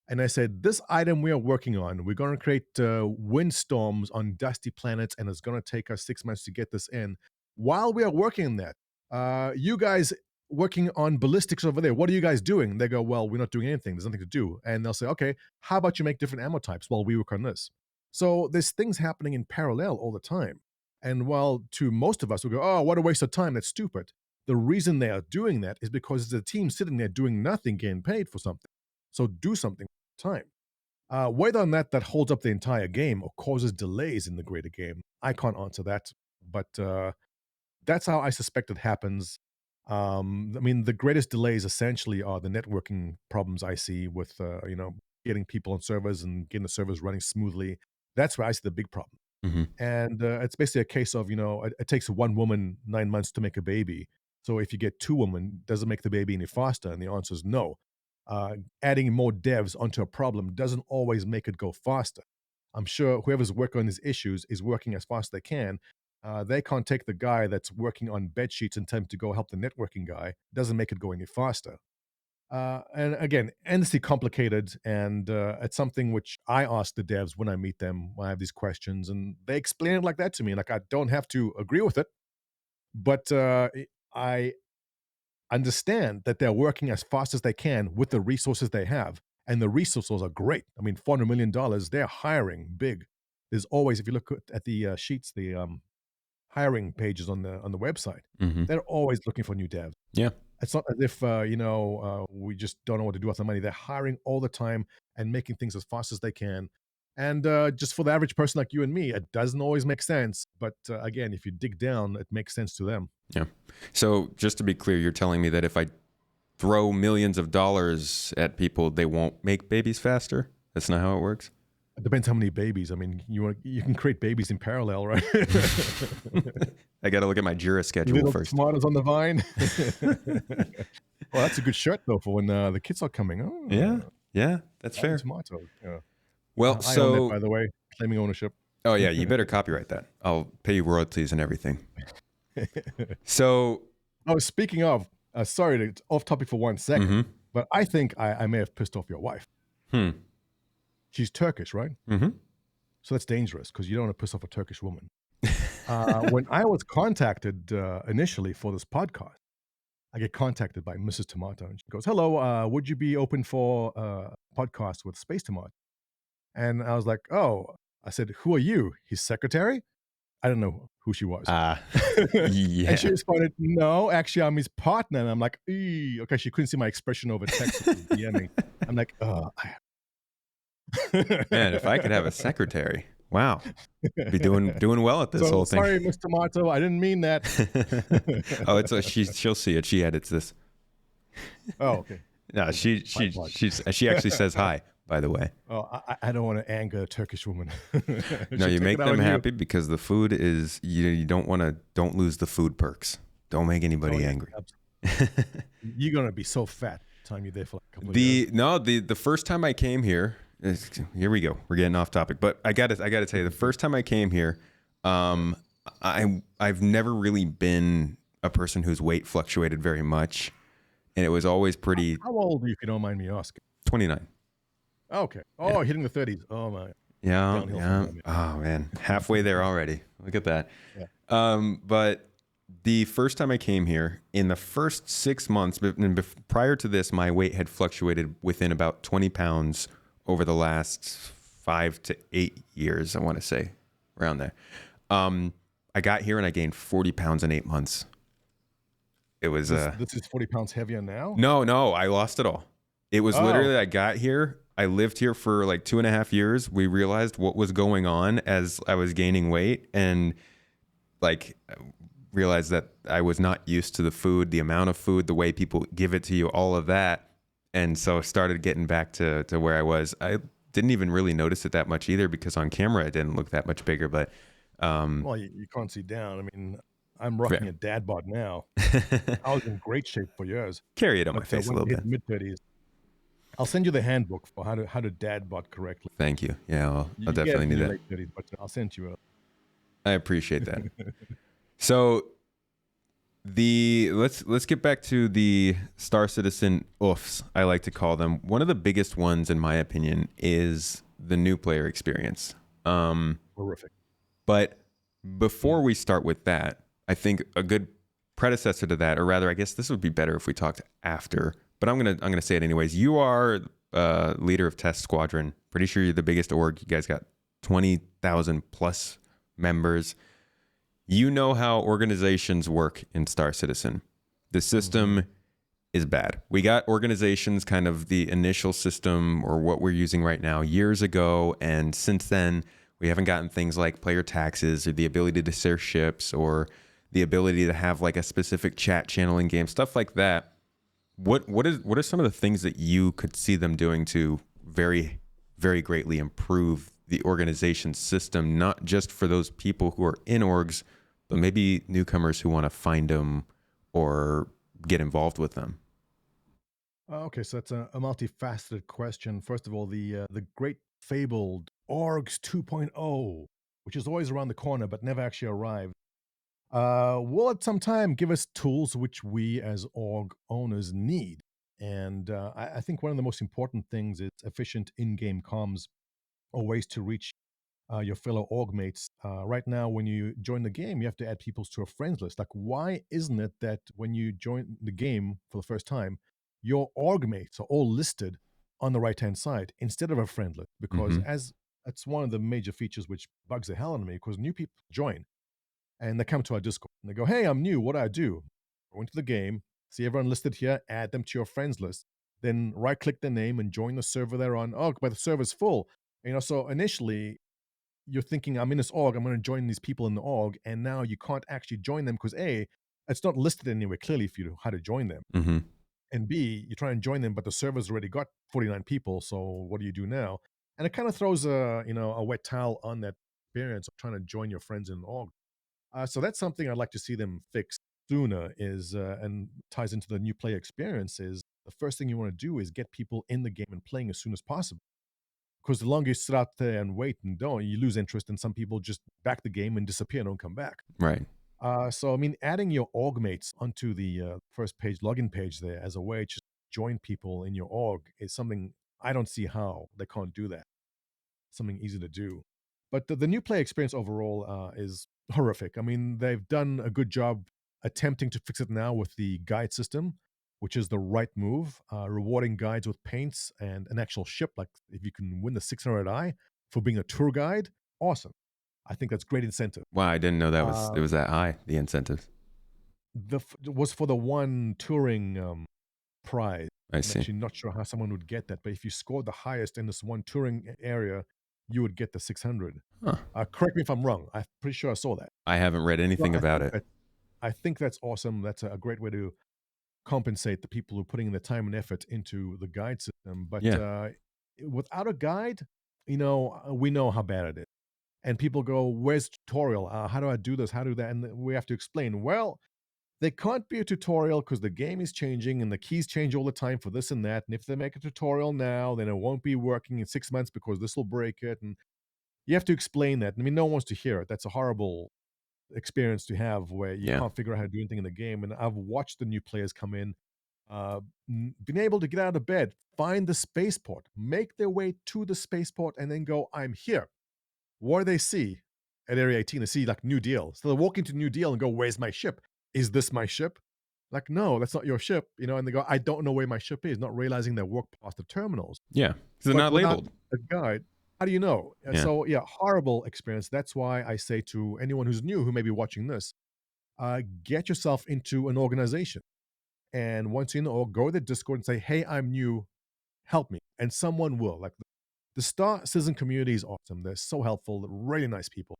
and I said, this item we are working on, we're going to create windstorms on dusty planets, and it's going to take us 6 months to get this in. While we are working on that, you guys working on ballistics over there, what are you guys doing? They go, well, we're not doing anything. There's nothing to do. And they'll say, okay, how about you make different ammo types while we work on this? So there's things happening in parallel all the time. And while to most of us, we go, oh, what a waste of time. That's stupid. The reason they are doing that is because it's a team sitting there doing nothing, getting paid for something. So do something time. Whether or not that holds up the entire game or causes delays in the greater game, I can't answer that. But that's how I suspect it happens. I mean, the greatest delays essentially are the networking problems I see with, getting people on servers and getting the servers running smoothly. That's where I see the big problem. Mm-hmm. And it's basically a case of, it takes one woman 9 months to make a baby. So if you get two women, does it make the baby any faster? And the answer is no. Adding more devs onto a problem doesn't always make it go faster. I'm sure whoever's working on these issues is working as fast as they can. They can't take the guy that's working on bed sheets and tell him to go help the networking guy. Doesn't make it go any faster. And again, endlessly complicated, and it's something which I ask the devs when I meet them, when I have these questions, and they explain it like that to me. Like, I don't have to agree with it, but I understand that they're working as fast as they can with the resources they have, and the resources are great. I mean, $400 million, they're hiring big. There's always, if you look at the sheets, the hiring pages on the website, Mm-hmm. they're always looking for new devs. Yeah. It's not as if we just don't know what to do with the money. They're hiring all the time and making things as fast as they can. And just for the average person like you and me, it doesn't always make sense. But again, if you dig down, it makes sense to them. Yeah. So just to be clear, you're telling me that if I throw millions of dollars at people, they won't make babies faster? That's not how it works? It depends how many babies. I mean, you can create babies in parallel, right? I got to look at my Jira schedule Little first. tomatoes on the vine. Well, that's a good shirt though for when the kids are coming. Oh, Yeah, that's fair. Tomatoes. Yeah. Well, I own that, by the way, claiming ownership. Oh yeah, you better copyright that. I'll pay you royalties and everything. So, speaking of, sorry to off topic for 1 second, but I think I may have pissed off your wife. She's Turkish, right? Mm-hmm. So that's dangerous because you don't want to piss off a Turkish woman. When I was contacted initially for this podcast, I get contacted by Mrs. Tomato, and she goes, "Hello, would you be open for a podcast with Space Tomato?" And I was like, "Oh," I said, "Who are you? His secretary?" I don't know who she was. Yeah. And she responded, "No, actually, I'm his partner." And I'm like, "Eee." Okay, she couldn't see my expression over text. DMing. I'm like, Man, if I could have a secretary, Wow. Be doing well at this So whole thing. sorry, Mr. Tomato, I didn't mean that. Oh, she'll see it. She edits this. Oh, okay. No, Tripod. she actually says hi, by the way. Oh, I don't want to anger a Turkish woman. No, She'll you take make it out them on you. happy because the food is you don't lose the food perks. Don't make Oh, anybody yeah, angry. you're gonna be so fat the time you're there for like a couple of years. The first time I came here, here we go. We're getting off topic, but I got to tell you, the first time I came here, I've never really been a person whose weight fluctuated very much, and it was always pretty. How old are you, if you don't mind me asking? 29. Okay. Oh, Yeah. hitting the 30s. Oh my. Yeah, Downhill yeah. from there, Oh man, halfway there already. Look at that. Yeah. But the first time I came here, in the first 6 months, prior to this, my weight had fluctuated within about 20 pounds over the last 5 to 8 years. I want to say around there. I got here and I gained 40 pounds in 8 months. It was This is 40 pounds heavier now? no, I lost it all. It was Oh. literally, I got here. I lived here for like 2.5 years. We realized what was going on as I was gaining weight, and like realized that I was not used to the food, the amount of food, the way people give it to you, all of that. And so started getting back to where I was. I didn't even really notice it that much either because on camera it didn't look that much bigger, but Well, you can't see down. I mean, I'm rocking a dad bod now. I was in great shape for years. carry it on my But face a when little you bit. hit mid-30s, I'll send you the handbook for how to dad bod correctly. Thank you. Yeah, I'll You get definitely it in need your that. late 30s, but I'll send you a. I appreciate that. So let's get back to the Star Citizen oofs, I like to call them. One of the biggest ones, in my opinion, is the new player experience. Horrific. But before we start with that, I think a good predecessor to that, or rather, I guess this would be better if we talked after. But I'm gonna say it anyways. You are leader of Test Squadron. Pretty sure you're the biggest org. You guys got 20,000 plus members. You know how organizations work in Star Citizen. The system is bad. We got organizations, kind of the initial system or what we're using right now, years ago, and since then we haven't gotten things like player taxes or the ability to share ships or the ability to have like a specific chat channel in game, stuff like that. What are some of the things that you could see them doing to very, very greatly improve the organization system, not just for those people who are in orgs, but maybe newcomers who want to find them or get involved with them? Okay, so that's a multifaceted question. First of all, the great fabled orgs 2.0, which is always around the corner but never actually arrived. Will at some time give us tools which we as org owners need. And I think one of the most important things is efficient in-game comms or ways to reach your fellow org mates. Right now, when you join the game, you have to add people to a friends list. Like, why isn't it that when you join the game for the first time, your org mates are all listed on the right-hand side instead of a friend list? Because as that's one of the major features which bugs the hell out of me, because new people join and they come to our Discord and they go, "Hey, I'm new. What do I do?" Go into the game, see everyone listed here, add them to your friends list, then right-click their name and join the server they're on. Oh, but the server's full. So initially you're thinking, I'm in this org, I'm going to join these people in the org, and now you can't actually join them because A, it's not listed anywhere clearly for you how to join them, and B, you try and join them, but the server's already got 49 people. So what do you do now? And it kind of throws a wet towel on that experience of trying to join your friends in an org. So that's something I'd like to see them fix sooner. Is and ties into the new player experience. Is the first thing you want to do is get people in the game and playing as soon as possible, because the longer you sit out there and wait and don't, you lose interest, and some people just back the game and disappear and don't come back. Right. So I mean, adding your org mates onto the first page login page there as a way to join people in your org is something I don't see how they can't do that. Something easy to do. But the new player experience overall is horrific. I mean, they've done a good job attempting to fix it now with the guide system, which is the right move, rewarding guides with paints and an actual ship. Like if you can win the 600i for being a tour guide, awesome. I think that's great incentive. Wow, I didn't know that Uh, it was that high, the incentives. was for the one touring prize. I I'm see. actually not sure how someone would get that, but if you scored the highest in this one touring area, you would get the 600. Huh. Correct me if I'm wrong. I'm pretty sure I saw that. I haven't read anything Well, about it. I think that's awesome. That's a great way to compensate the people who are putting the time and effort into the guide system. But Yeah. without a guide, we know how bad it is. And people go, "Where's the tutorial? How do I do this? How do that?" And we have to explain. Well, there can't be a tutorial because the game is changing and the keys change all the time for this and that. And if they make a tutorial now, then it won't be working in 6 months because this will break it. And you have to explain that. I mean, no one wants to hear it. That's a horrible experience to have where you Yeah. can't figure out how to do anything in the game. And I've watched the new players come in, been able to get out of bed, find the spaceport, make their way to the spaceport, and then go, "I'm here." What do they see at Area 18? They see like New Deal. So they walk into New Deal and go, "Where's my ship? Is this my ship?" Like, no, that's not your ship, and they go, "I don't know where my ship is," not realizing they walk past the terminals. Yeah. They're But not without labeled. a guide, how do you know? Yeah. So, yeah, horrible experience. That's why I say to anyone who's new who may be watching this, get yourself into an organization. And once you're in the org, go to the Discord and say, "Hey, I'm new. Help me." And someone will. Like the Star Citizen community is awesome. They're so helpful. They're really nice people.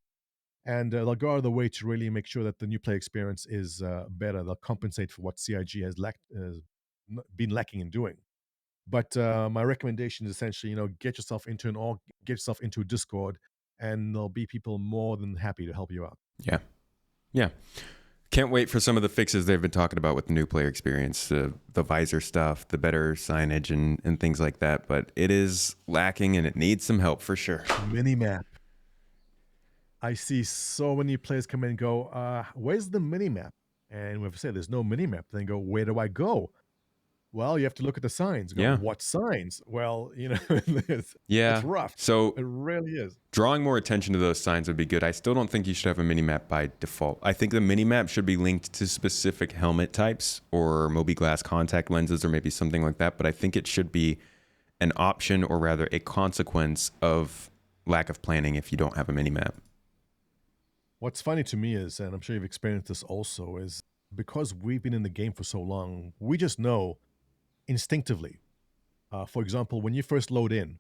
And they'll go out of the way to really make sure that the new play experience is better. They'll compensate for what CIG has been lacking in doing. But my recommendation is essentially, get yourself into an org, get yourself into a Discord, and there'll be people more than happy to help you out. Yeah. Yeah. Can't wait for some of the fixes they've been talking about with the new player experience, the visor stuff, the better signage and things like that. But it is lacking and it needs some help for sure. Minimap. I see so many players come in and go, "Where's the minimap?" And we have to say, "There's no minimap." Then go, "Where do I go?" Well, you have to look at the signs. Go, Yeah. "What signs?" Well, it's rough. So It really is. drawing more attention to those signs would be good. I still don't think you should have a mini-map by default. I think the mini-map should be linked to specific helmet types or Mobi Glass contact lenses or maybe something like that. But I think it should be an option or rather a consequence of lack of planning if you don't have a mini-map. What's funny to me is, and I'm sure you've experienced this also, is because we've been in the game for so long, we just know instinctively. For example, when you first load in,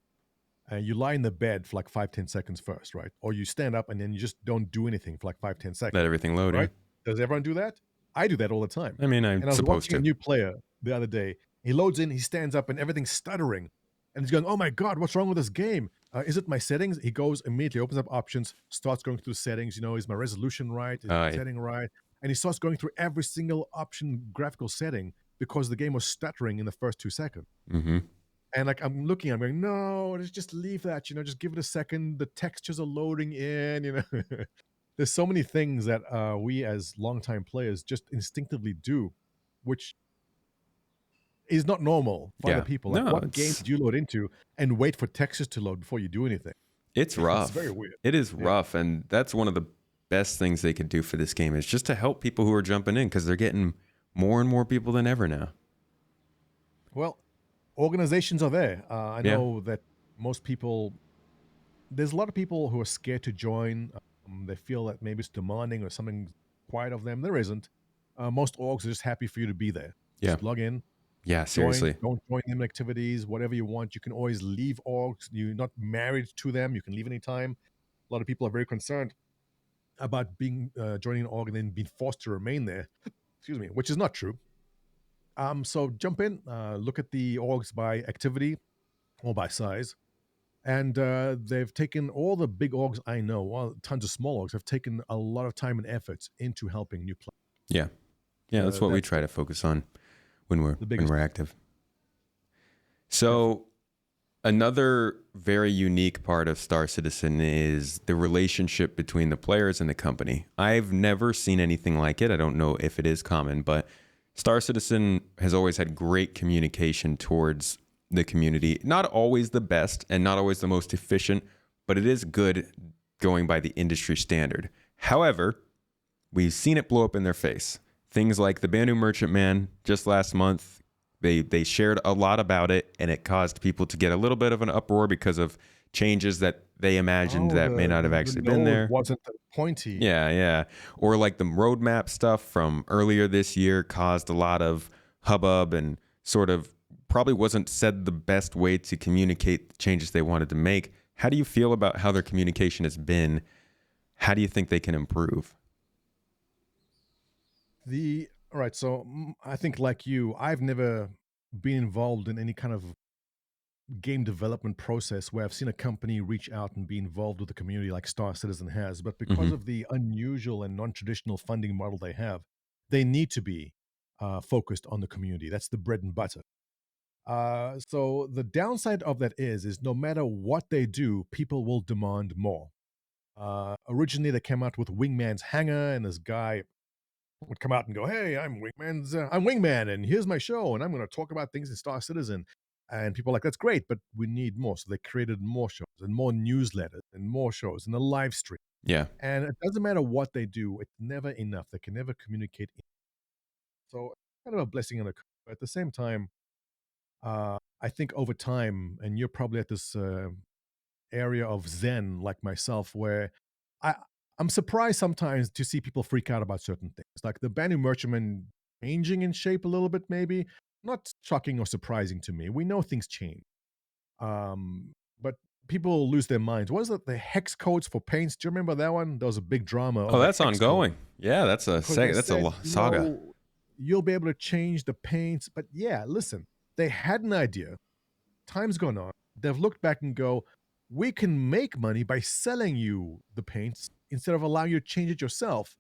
you lie in the bed for like 5-10 seconds first, right? Or you stand up and then you just don't do anything for like 5-10 seconds. Let everything load, right? Does everyone do that? I do that all the time. I mean, And I was supposed watching a to. new player the other day. He loads in, he stands up, and everything's stuttering. And he's going, "Oh my God, what's wrong with this game? Is it my settings?" He goes immediately, opens up options, starts going through settings. Is my resolution right? Is my setting right? And he starts going through every single option graphical setting because the game was stuttering in the first 2 seconds. Mm-hmm. And like I'm going, "No, just leave that, just give it a second. The textures are loading in, There's so many things that we as longtime players just instinctively do, which is not normal for other people. Like, No, what game did you load into and wait for textures to load before you do anything? It's rough. It's very weird. It is rough, and that's one of the best things they could do for this game is just to help people who are jumping in because they're getting more and more people than ever now. Well, organizations are there. I know that most people, there's a lot of people who are scared to join. They feel that maybe it's demanding or something quiet of them. There isn't. Most orgs are just happy for you to be there. Just log in. Yeah, seriously. Don't join them in activities, whatever you want. You can always leave orgs. You're not married to them. You can leave anytime. A lot of people are very concerned about being joining an org and then being forced to remain there. Excuse me, which is not true. So jump in, look at the orgs by activity or by size. And they've taken all the big orgs I know, well, tons of small orgs have taken a lot of time and effort into helping new players. Yeah. Yeah, that's what we try to focus on when we're active. So another very unique part of Star Citizen is the relationship between the players and the company. I've never seen anything like it. I don't know if it is common, but Star Citizen has always had great communication towards the community. Not always the best and not always the most efficient, but it is good going by the industry standard. However, we've seen it blow up in their face. Things like the Banu Merchantman just last month, they shared a lot about it, and it caused people to get a little bit of an uproar because of changes that they imagined that may not have actually been there. Wasn't pointy. Yeah. Or like the roadmap stuff from earlier this year caused a lot of hubbub and sort of probably wasn't said the best way to communicate the changes they wanted to make. How do you feel about how their communication has been? How do you think they can improve? All right, so I think like you, I've never been involved in any kind of game development process where I've seen a company reach out and be involved with the community like Star Citizen has. But because Hmm. of the unusual and non-traditional funding model they have, they need to be focused on the community. That's the bread and butter. So the downside of that is no matter what they do, people will demand more. Originally, they came out with Wingman's Hangar, and this guy would come out and go, "Hey, I'm Wingman, and here's my show, and I'm going to talk about things in Star Citizen." And people are like, "That's great, but we need more." So they created more shows and more newsletters and more shows and a live stream. Yeah. And it doesn't matter what they do; it's never enough. They can never communicate. So it's kind of a blessing and a curse. But at the same time, I think over time, and you're probably at this area of zen like myself where I I'm surprised sometimes to see people freak out about certain things. Like the Banu Merchantman changing in shape a little bit, maybe. Not shocking or surprising to me. We know things change. But people lose their minds. What is it? The hex codes for paints. Do you remember that one? There was a big drama Oh, over that's hex code ongoing. Yeah, that's a because they that's a said, saga. you'll be able to change the paints. But yeah, listen, they had an idea. Time's gone on. They've looked back and go, we can make money by selling you the paints instead of allowing you to change it yourself.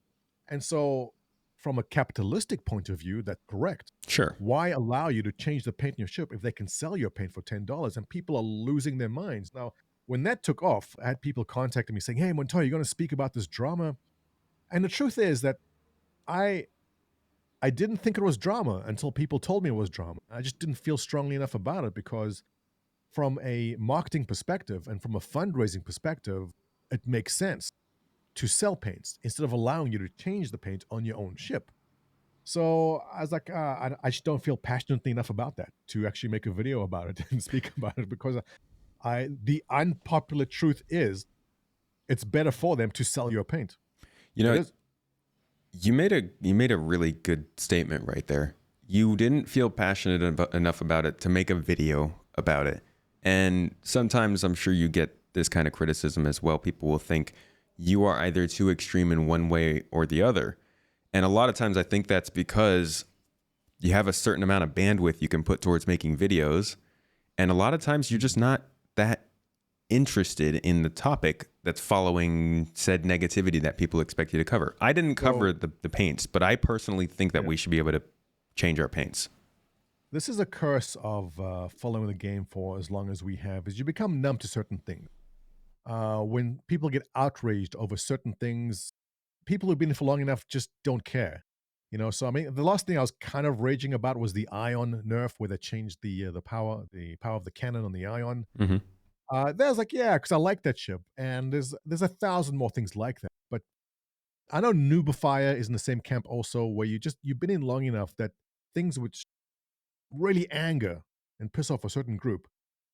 And so, from a capitalistic point of view, that's correct. Sure. Why allow you to change the paint in your ship if they can sell your paint for $10? And people are losing their minds. Now, when that took off, I had people contacting me saying, "Hey, Montoya, you're going to speak about this drama." And the truth is that I I didn't think it was drama until people told me it was drama. I just didn't feel strongly enough about it because from a marketing perspective and from a fundraising perspective, it makes sense to sell paints instead of allowing you to change the paint on your own ship. So I was like, I just don't feel passionately enough about that to actually make a video about it and speak about it because the unpopular truth is it's better for them to sell your paint. You It know, is. you made a really good statement right there. You didn't feel passionate enough about it to make a video about it. And sometimes I'm sure you get this kind of criticism as well. People will think you are either too extreme in one way or the other. And a lot of times I think that's because you have a certain amount of bandwidth you can put towards making videos. And a lot of times you're just not that interested in the topic that's following said negativity that people expect you to cover. I didn't cover So the paints, but I personally think that yeah, we should be able to change our paints. this is a curse of following the game for as long as we have. Is you become numb to certain things. When people get outraged over certain things, people who've been in for long enough just don't care. So I mean, the last thing I was kind of raging about was the ion nerf, where they changed the power of the cannon on the ion. Hmm. There's like, yeah, because I like that ship, and there's a thousand more things like that. But I know Nubifier is in the same camp also, where you've been in long enough that things which really anger and piss off a certain group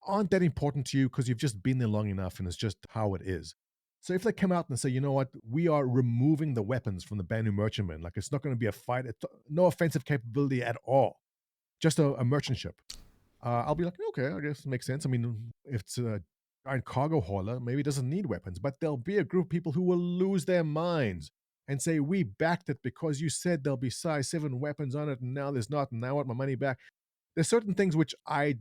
aren't that important to you because you've just been there long enough and it's just how it is. So if they come out and say, you know what, we are removing the weapons from the Banu merchantman, like it's not going to be a fight, no offensive capability at all, just a merchant ship. I'll be like, okay, I guess it makes sense. I mean, if it's a giant cargo hauler, maybe it doesn't need weapons, but there'll be a group of people who will lose their minds and say, we backed it because you said there'll be size 7 weapons on it, and now there's not, and now I want my money back. There's certain things which I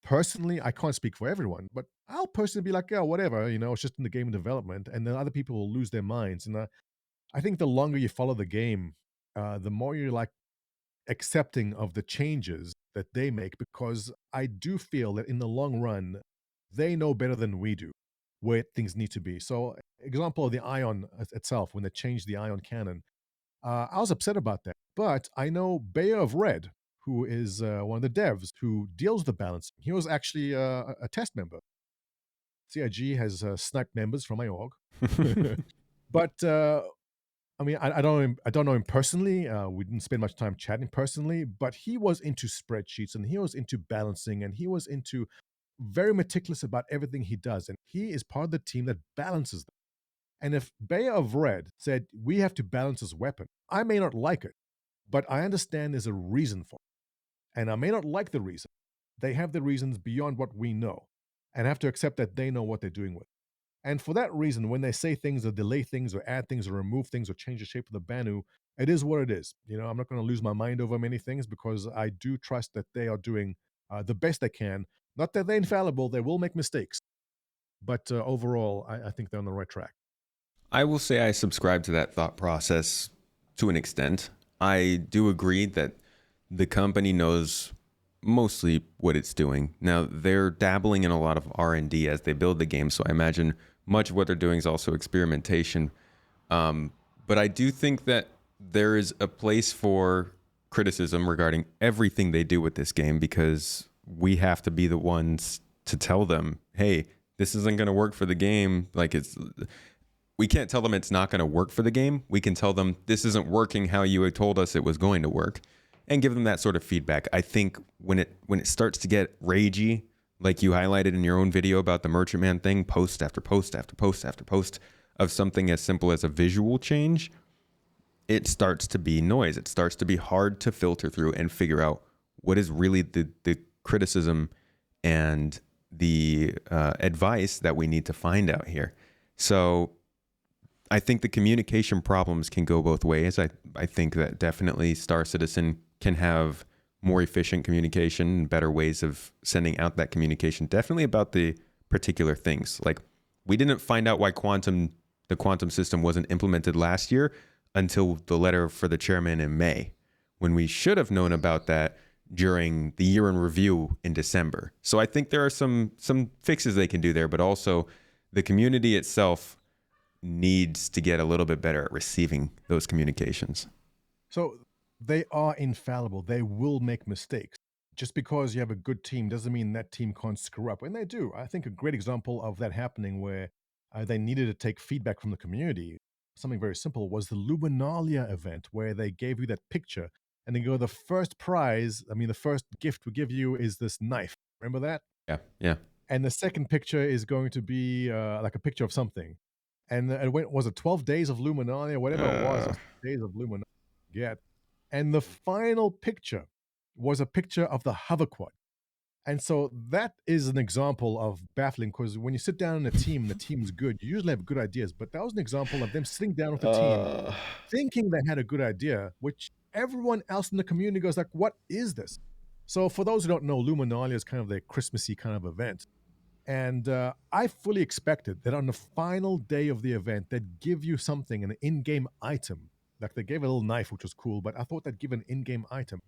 can't speak for everyone, but I'll personally be like, yeah, whatever, it's just in the game development, and then other people will lose their minds. And I think the longer you follow the game, the more you're like accepting of the changes that they make, because I do feel that in the long run, they know better than we do where things need to be. So, example of the Ion itself, when they changed the Ion cannon, I was upset about that. But I know Bayer of Red, who is one of the devs who deals with the balancing. He was actually a test member. CIG has sniped members from my org. But I mean, I don't know him. I don't know him personally. We didn't spend much time chatting personally, but he was into spreadsheets and he was into balancing and he was into very meticulous about everything he does. And he is part of the team that balances them. And if Bayer of Red said we have to balance this weapon, I may not like it, but I understand there's a reason for it, and I may not like the reason. They have the reasons beyond what we know. and have to accept that they know what they're doing with. And for that reason, when they say things or delay things or add things or remove things or change the shape of the Banu, it is what it is. I'm not going to lose my mind over many things because I do trust that they are doing the best they can. Not that they're infallible, they will make mistakes. But overall, I think they're on the right track. I will say I subscribe to that thought process to an extent. I do agree that the company knows mostly what it's doing. Now, they're dabbling in a lot of R&D as they build the game, so I imagine much of what they're doing is also experimentation. But I do think that there is a place for criticism regarding everything they do with this game, because we have to be the ones to tell them, hey, this isn't going to work for the game. We can't tell them it's not going to work for the game. We can tell them this isn't working how you had told us it was going to work, and give them that sort of feedback. I think when it starts to get ragey, like you highlighted in your own video about the Merchant Man thing, post after post after post after post of something as simple as a visual change, it starts to be noise. It starts to be hard to filter through and figure out what is really the criticism and the advice that we need to find out here. So I think the communication problems can go both ways. I think that definitely Star Citizen can have more efficient communication and better ways of sending out that communication, definitely about the particular things. Like, we didn't find out why the quantum system wasn't implemented last year until the letter for the chairman in May, when we should have known about that during the year in review in December. So I think there are some fixes they can do there, but also the community itself needs to get a little bit better at receiving those communications. So they are infallible. They will make mistakes. Just because you have a good team doesn't mean that team can't screw up. And they do. I think a great example of that happening where they needed to take feedback from the community, something very simple, was the Luminalia event, where they gave you that picture and they go, the first gift we give you is this knife. Remember that? Yeah. And the second picture is going to be like a picture of something. And was it 12 days of Luminalia, whatever it was, or days of Luminalia, get. And the final picture was a picture of the hover quad. And so that is an example of baffling, because when you sit down in a team, the team's good, you usually have good ideas. But that was an example of them sitting down with the team, thinking they had a good idea, which everyone else in the community goes like, what is this? So for those who don't know, Luminalia is kind of the Christmassy kind of event. And I fully expected that on the final day of the event, they'd give you something, an in-game item. Like, they gave a little knife, which was cool, but I thought they'd give an in-game item.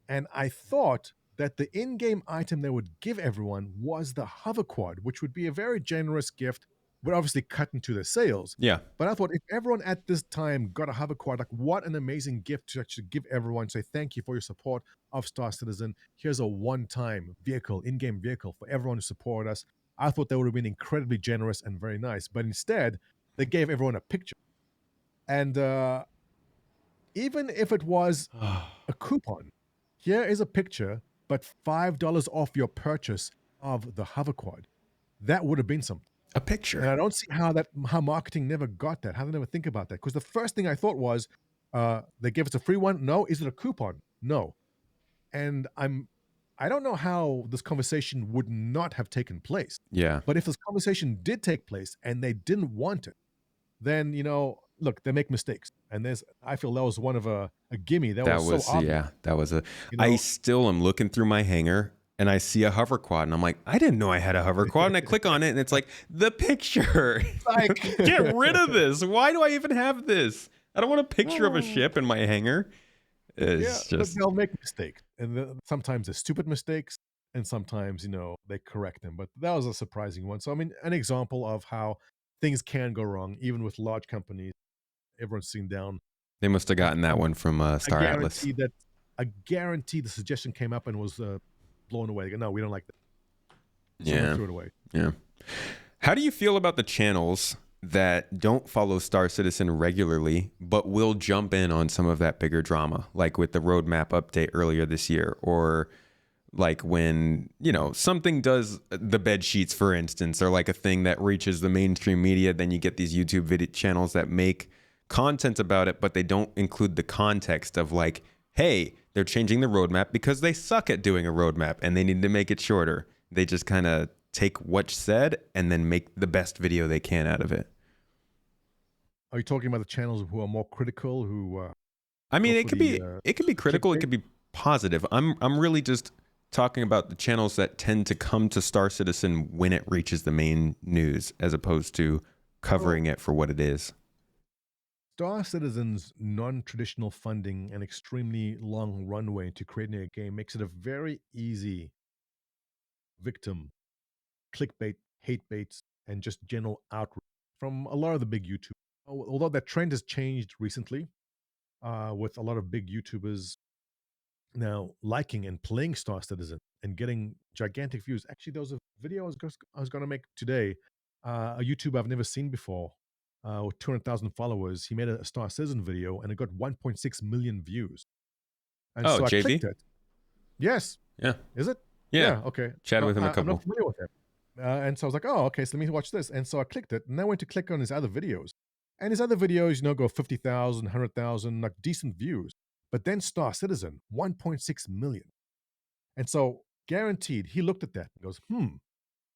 And I thought that the in-game item they would give everyone was the hover quad, which would be a very generous gift, but obviously cut into their sales. Yeah. But I thought if everyone at this time got a hover quad, like, what an amazing gift to actually give everyone, say thank you for your support of Star Citizen. Here's a one-time vehicle, in-game vehicle for everyone who supported us. I thought that would have been incredibly generous and very nice. But instead, they gave everyone a picture. And even if it was a coupon, here is a picture, but $5 off your purchase of the hover quad. That would have been something. A picture. And I don't see how marketing never got that. How they never think about that. Because the first thing I thought was, they gave us a free one. No. Is it a coupon? No. And I don't know how this conversation would not have taken place. Yeah. But if this conversation did take place and they didn't want it, then, look, they make mistakes. And I feel that was one of a gimme. That was so obvious. Yeah, that was I still am looking through my hangar and I see a hover quad and I'm like, I didn't know I had a hover quad. And I click on it and it's like, the picture. Like, get rid of this. Why do I even have this? I don't want a picture of a ship in my hangar. It's but just, they'll make mistakes. And sometimes they're stupid mistakes. And sometimes, they correct them. But that was a surprising one. So, an example of how things can go wrong, even with large companies. Everyone's sitting down. they must have gotten that one from Star Atlas. I guarantee the suggestion came up and was blown away. No, we don't like that. Someone threw it away. Yeah. How do you feel about the channels that don't follow Star Citizen regularly, but will jump in on some of that bigger drama, like with the roadmap update earlier this year, or like when, something does the bed sheets, for instance, or like a thing that reaches the mainstream media, then you get these YouTube video channels that make content about it, but they don't include the context of like, hey, they're changing the roadmap because they suck at doing a roadmap and they need to make it shorter. They just kind of take what's said and then make the best video they can out of it. Are you talking about the channels who are more critical, who I mean, go it for could the be critical, it clickbait? could be positive. I'm really just talking about the channels that tend to come to Star Citizen when it reaches the main news, as opposed to Well, covering it for what it is. Star Citizen's non-traditional funding and extremely long runway to creating a game makes it a very easy victim, clickbait, hate baits, and just general outrage from a lot of the big YouTubers. Although that trend has changed recently, with a lot of big YouTubers now liking and playing Star Citizen and getting gigantic views. Actually, there was a video I was going to make today. A YouTuber I've never seen before, with 200,000 followers. He made a Star Citizen video and it got 1.6 million views. And Oh, so I clicked JV? it. Yes, Yeah. is it? Yeah. Yeah, okay. Chatted with him a I'm not couple. familiar with him. And so I was like, oh, okay, so let me watch this. And so I clicked it and I went to click on his other videos. And his other videos, go 50,000, 100,000, like decent views. But then Star Citizen, 1.6 million. And so, guaranteed, he looked at that and goes,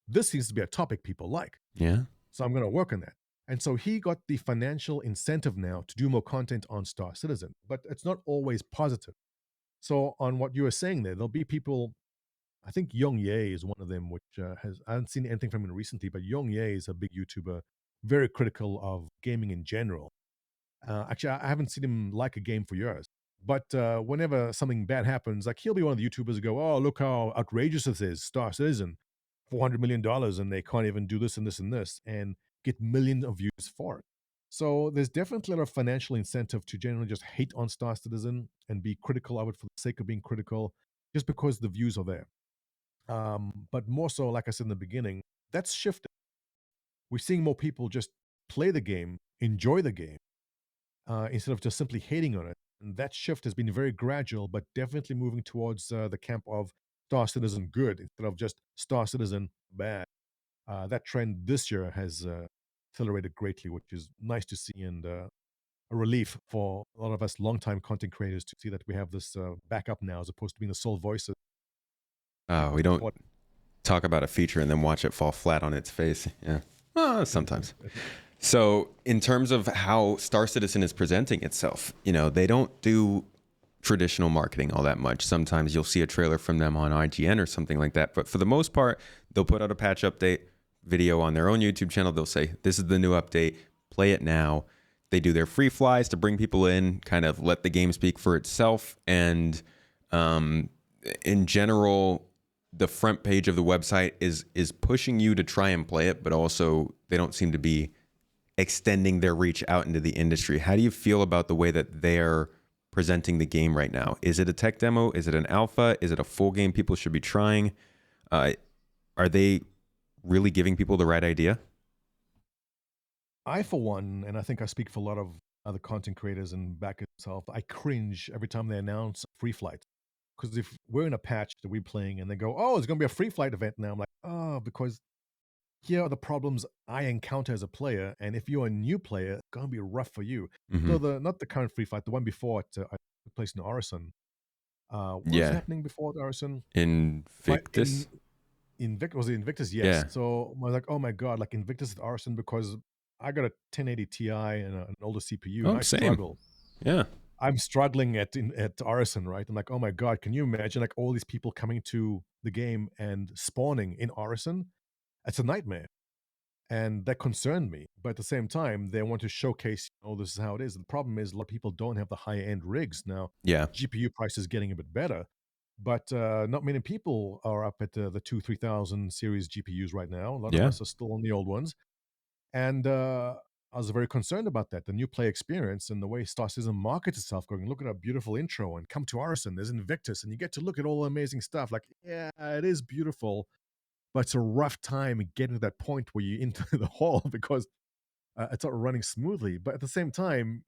this seems to be a topic people like. Yeah. So I'm going to work on that. And so he got the financial incentive now to do more content on Star Citizen, but it's not always positive. So, on what you were saying there, there'll be people, I think Yong Ye is one of them, which I haven't seen anything from him recently, but Yong Ye is a big YouTuber, very critical of gaming in general. Actually, I haven't seen him like a game for years. But whenever something bad happens, like he'll be one of the YouTubers who go, "Oh, look how outrageous this is! Star Citizen, $400 million, and they can't even do this and this and this, and get millions of views for it." So there's definitely a lot of financial incentive to generally just hate on Star Citizen and be critical of it for the sake of being critical, just because the views are there. But more so, like I said in the beginning, that's shifted. We're seeing more people just play the game, enjoy the game instead of just simply hating on it. And that shift has been very gradual, but definitely moving towards the camp of Star Citizen good instead of just Star Citizen bad. That trend this year has accelerated greatly, which is nice to see and a relief for a lot of us longtime content creators to see that we have this backup now as opposed to being the sole voice of Oh, people we don't support. talk about a feature and then watch it fall flat on its face. Yeah. Sometimes. So, in terms of how Star Citizen is presenting itself, they don't do traditional marketing all that much. Sometimes you'll see a trailer from them on IGN or something like that. But for the most part, they'll put out a patch update video on their own YouTube channel. They'll say, this is the new update, play it now. They do their free flies to bring people in, kind of let the game speak for itself. And in general, the front page of the website is pushing you to try and play it, but also they don't seem to be extending their reach out into the industry. How do you feel about the way that they're presenting the game right now? Is it a tech demo? Is it an alpha? Is it a full game people should be trying? Are they really giving people the right idea? I, for one, and I think I speak for a lot of other content creators and back itself, I cringe every time they announce free flight. Because if we're in a patch that we're playing and they go, oh, it's going to be a free flight event now, I'm like, oh, because here are the problems I encounter as a player. And if you're a new player, it's going to be rough for you. Mm-hmm. So not the current free flight, the one before it, I took place in Orison. What was Yeah. happening before Orison? Invictus? Was it Invictus? Yes. Yeah. So I was like, oh my God, like Invictus at Arson because I got a 1080 Ti and an older CPU and Oh, I same. struggle. Yeah. I'm struggling at Arison, right? I'm like, oh my God, can you imagine like all these people coming to the game and spawning in Arison? It's a nightmare. And that concerned me. But at the same time, they want to showcase, this is how it is. The problem is a lot of people don't have the high end rigs. Now, Yeah. GPU price is getting a bit better, but not many people are up at the 3,000 series GPUs right now. A lot of Yeah. us are still on the old ones. And I was very concerned about that, the new play experience and the way Star Citizen markets itself, going, look at a beautiful intro and come to Arison, there's Invictus, and you get to look at all the amazing stuff. Like, yeah, it is beautiful, but it's a rough time getting to that point where you're into the hall because it's not running smoothly. But at the same time,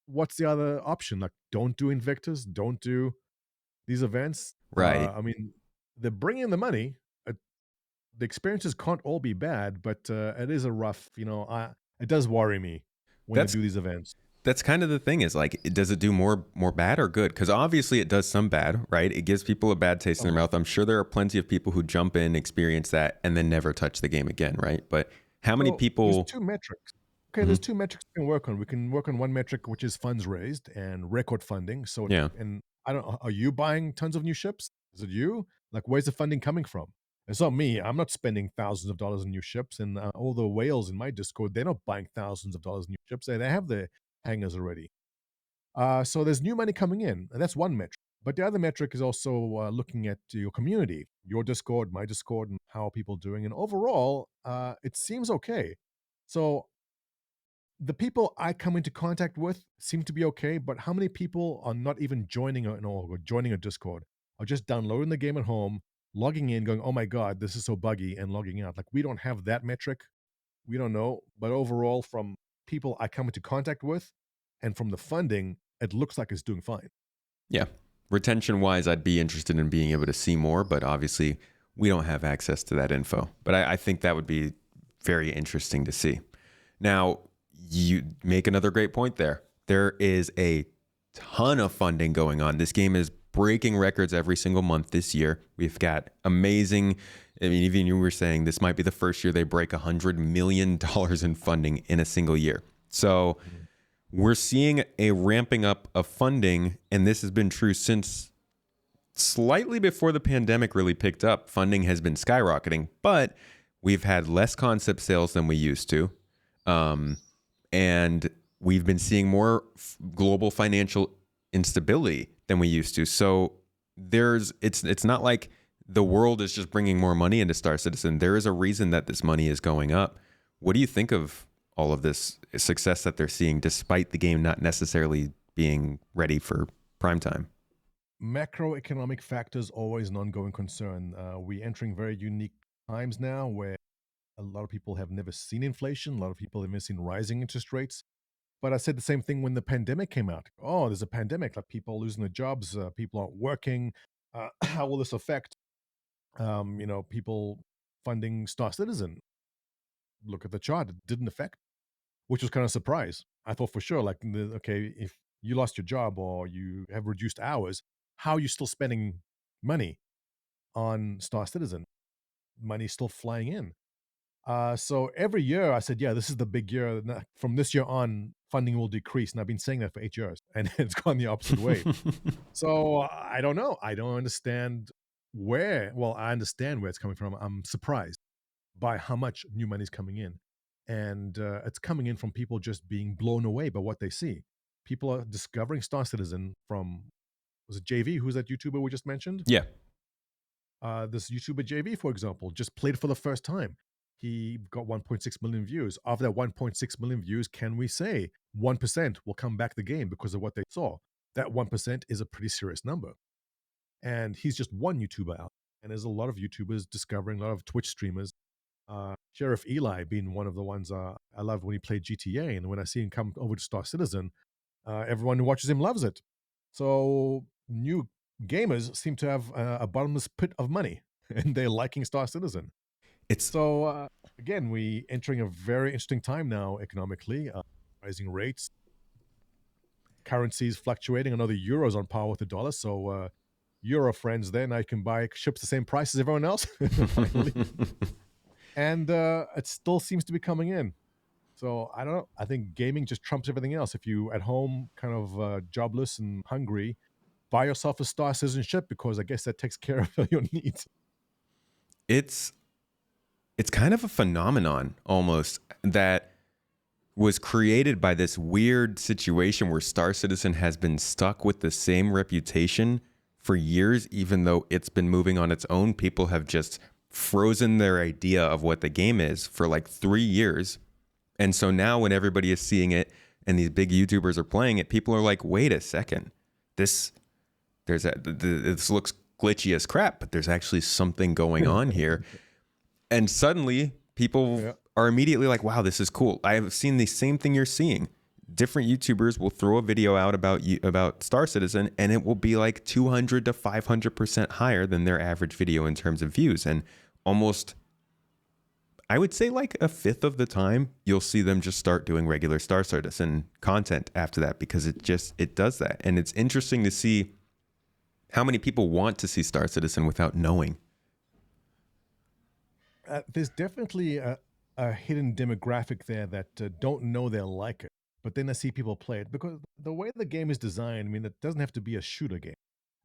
what's the other option? Like, don't do Invictus, don't do these events. Right. I mean, they're bringing in the money. The experiences can't all be bad, but it is a rough. It does worry me when they That's do these events. that's kind of the thing is like, does it do more bad or good? Because obviously it does some bad, right? It gives people a bad taste in their mouth. I'm sure there are plenty of people who jump in, experience that, and then never touch the game again, right? But how many So there's people? two metrics. Okay, Mhm. there's two metrics we can work on. We can work on one metric, which is funds raised and record funding. So, Yeah. and I don't. Are you buying tons of new ships? Is it you? Like, where's the funding coming from? It's not me. I'm not spending thousands of dollars on new ships. And all the whales in my Discord, they're not buying thousands of dollars in new ships. They have their hangars already. So there's new money coming in, and that's one metric. But the other metric is also looking at your community, your Discord, my Discord, and how are people doing. And overall, it seems okay. So the people I come into contact with seem to be okay, but how many people are not even joining or joining a Discord, or just downloading the game at home, logging in, going, "Oh my god, this is so buggy," and logging out? Like, we don't have that metric. We don't know. But overall, from people I come into contact with, and from the funding, it looks like it's doing fine. Yeah. Retention wise, I'd be interested in being able to see more, but obviously we don't have access to that info. But I think that would be very interesting to see. Now, you make another great point there. There is a ton of funding going on. This game is breaking records every single month this year. We've got amazing. I mean, even you were saying this might be the first year they break $100 million in funding in a single year. So we're seeing a ramping up of funding, and this has been true since slightly before the pandemic really picked up. Funding has been skyrocketing, but we've had less concept sales than we used to. And we've been seeing more global financial instability than we used to. So it's not like the world is just bringing more money into Star Citizen. There is a reason that this money is going up. What do you think of all of this success that they're seeing, despite the game not necessarily being ready for prime time? Macroeconomic factors always an ongoing concern. We're entering very unique times now where a lot of people have never seen inflation. A lot of people have never seen rising interest rates. But I said the same thing when the pandemic came out. Oh, there's a pandemic, like people are losing their jobs, people aren't working. How will this affect, people funding Star Citizen? Look at the chart; it didn't affect, which was kind of a surprise. I thought for sure, like, okay, if you lost your job or you have reduced hours, how are you still spending money on Star Citizen? Money's still flying in. So every year I said, yeah, this is the big year. From this year on, funding will decrease. And I've been saying that for 8 years, and it's gone the opposite way. So I don't know. I don't understand where. Well, I understand where it's coming from. I'm surprised by how much new money is coming in. And it's coming in from people just being blown away by what they see. People are discovering Star Citizen from, was it JV? Who's that YouTuber we just mentioned? Yeah. This YouTuber JV, for example, just played it for the first time. He got 1.6 million views. Of that 1.6 million views, can we say 1% will come back the game because of what they saw? That 1% is a pretty serious number. And he's just one YouTuber out. And there's a lot of YouTubers discovering, a lot of Twitch streamers. Sheriff Eli being one of the ones I love when he played GTA. And when I see him come over to Star Citizen, everyone who watches him loves it. So new gamers seem to have a bottomless pit of money, and they're liking Star Citizen. It's So again, we entering a very interesting time now economically. Rising rates, currencies fluctuating. I know the euro's on par with the dollar, so euro friends. Then I can buy ships the same price as everyone else, finally, and it still seems to be coming in. So I don't know. I think gaming just trumps everything else. If you at home, kind of jobless and hungry, buy yourself a Star Citizen ship because I guess that takes care of your needs. it's kind of a phenomenon almost that was created by this weird situation where Star Citizen has been stuck with the same reputation for years, even though it's been moving on its own. People have just frozen their idea of what the game is for like 3 years. And so now when everybody is seeing it and these big YouTubers are playing it, people are like, wait a second, this looks glitchy as crap, but there's actually something going on here. And suddenly people are immediately like, wow, this is cool. I have seen the same thing you're seeing. Different YouTubers will throw a video out about Star Citizen, and it will be like 200 to 500% higher than their average video in terms of views. And almost, I would say like a fifth of the time, you'll see them just start doing regular Star Citizen content after that, because it does that. And it's interesting to see how many people want to see Star Citizen without knowing. There's definitely a hidden demographic there that don't know they'll like it, but then I see people play it because the way the game is designed. I mean, it doesn't have to be a shooter game.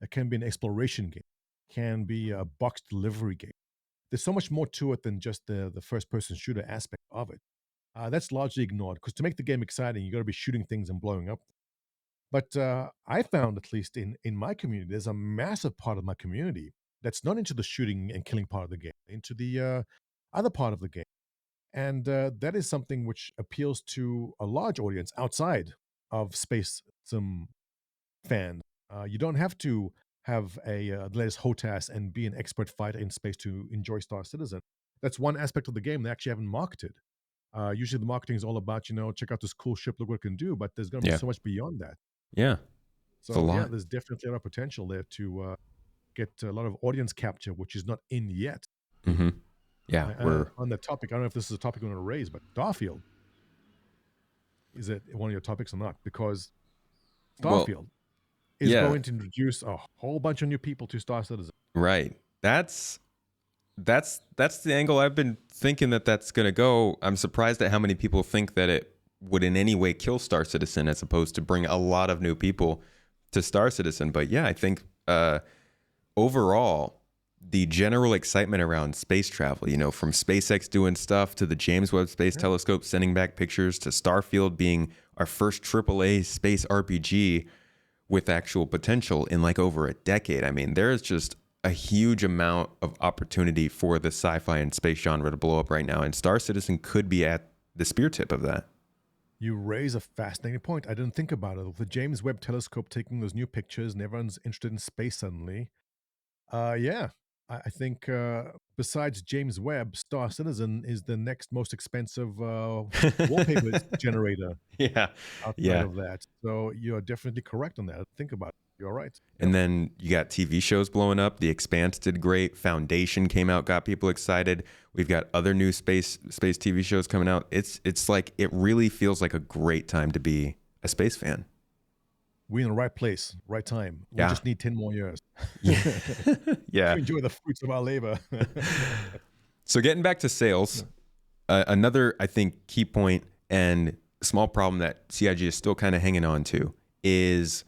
It can be an exploration game, can be a box delivery game. There's so much more to it than just the first person shooter aspect of it. That's largely ignored because to make the game exciting, you got to be shooting things and blowing up. But I found, at least in my community, there's a massive part of my community that's not into the shooting and killing part of the game, into the other part of the game. And that is something which appeals to a large audience outside of space sim fans. You don't have to have the latest HOTAS and be an expert fighter in space to enjoy Star Citizen. That's one aspect of the game they actually haven't marketed. Usually the marketing is all about, check out this cool ship, look what it can do, but there's going to be Yeah. so much beyond that. Yeah. It's a So, yeah, lot. there's definitely a lot of potential there to get a lot of audience capture, which is not in yet. Mm-hmm. Yeah. On that topic, I don't know if this is a topic you want to raise, but Starfield, is it one of your topics or not? Because Well, Starfield is yeah. going to introduce a whole bunch of new people to Star Citizen. Right. That's the angle I've been thinking that's going to go. I'm surprised at how many people think that it would in any way kill Star Citizen as opposed to bring a lot of new people to Star Citizen. But yeah, I think overall, the general excitement around space travel, from SpaceX doing stuff to the James Webb Space Telescope sending back pictures to Starfield being our first AAA space RPG with actual potential in like over a decade. I mean, there is just a huge amount of opportunity for the sci-fi and space genre to blow up right now, and Star Citizen could be at the spear tip of that. You raise a fascinating point. I didn't think about it. With the James Webb Telescope taking those new pictures and everyone's interested in space suddenly. Yeah, I think besides James Webb, Star Citizen is the next most expensive wallpaper generator Yeah. outside Yeah. of that. So you're definitely correct on that. Think about it. You're right. Yep. And then you got TV shows blowing up. The Expanse did great. Foundation came out, got people excited. We've got other new space TV shows coming out. It's like, it really feels like a great time to be a space fan. We're in the right place, right time. We Yeah. just need 10 more years Yeah. Yeah. to enjoy the fruits of our labor. So getting back to sales, another, I think, key point and small problem that CIG is still kind of hanging on to is,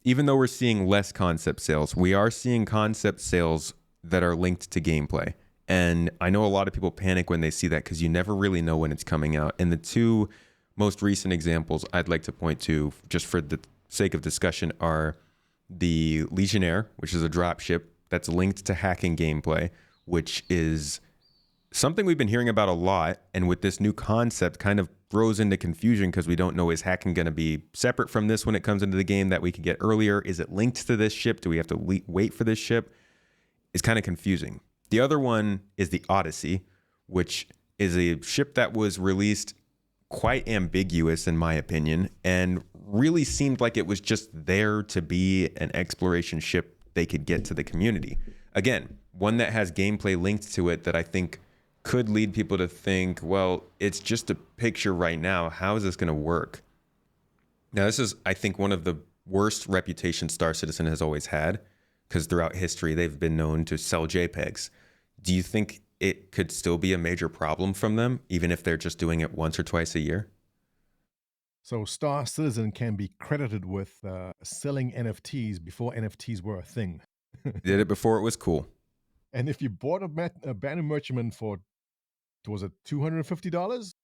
even though we're seeing less concept sales, we are seeing concept sales that are linked to gameplay. And I know a lot of people panic when they see that because you never really know when it's coming out. And the two most recent examples I'd like to point to, just for the sake of discussion, are the Legionnaire, which is a dropship that's linked to hacking gameplay, which is something we've been hearing about a lot. And with this new concept, kind of throws into confusion because we don't know, is hacking going to be separate from this when it comes into the game that we can get earlier? Is it linked to this ship? Do we have to wait for this ship? It's kind of confusing. The other one is the Odyssey, which is a ship that was released quite ambiguous, in my opinion, and really seemed like it was just there to be an exploration ship they could get to the community. Again, one that has gameplay linked to it that I think could lead people to think, well, it's just a picture right now. How is this going to work? Now, this is, I think, one of the worst reputations Star Citizen has always had, because throughout history, they've been known to sell JPEGs. Do you think it could still be a major problem from them, even if they're just doing it once or twice a year? So Star Citizen can be credited with selling NFTs before NFTs were a thing. Did it before it was cool. And if you bought a brand new merchantman for, was it $250?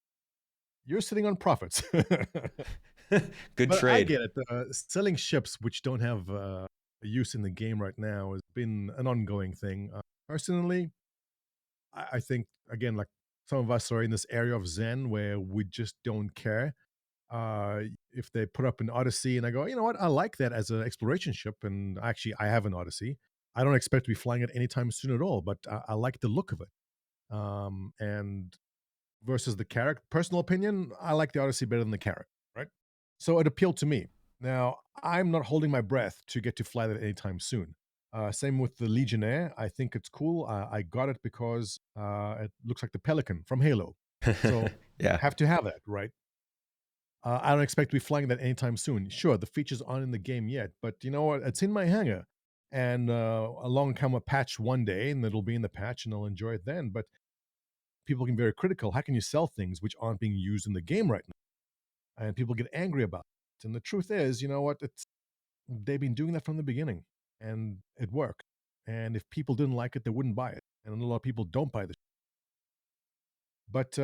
You're sitting on profits. Good But trade. I get it. Selling ships which don't have use in the game right now has been an ongoing thing. Personally, I think, again, like some of us are in this area of Zen where we just don't care. If they put up an Odyssey and I go, you know what, I like that as an exploration ship, and actually I have an Odyssey. I don't expect to be flying it anytime soon at all, but I like the look of it. And versus the Carrack, personal opinion, I like the Odyssey better than the Carrack, right? So it appealed to me. Now, I'm not holding my breath to get to fly that anytime soon. Same with the Legionnaire. I think it's cool. I got it because It looks like the Pelican from Halo. So Yeah. have to have that, right? I don't expect to be flying that anytime soon. Sure, the features aren't in the game yet, but you know what? It's in my hangar. And along come a patch one day, and it'll be in the patch, and I'll enjoy it then. But people can be very critical. How can you sell things which aren't being used in the game right now? And people get angry about it. And the truth is, you know what? They've been doing that from the beginning, and it worked. And if people didn't like it, they wouldn't buy it. And a lot of people don't buy this. But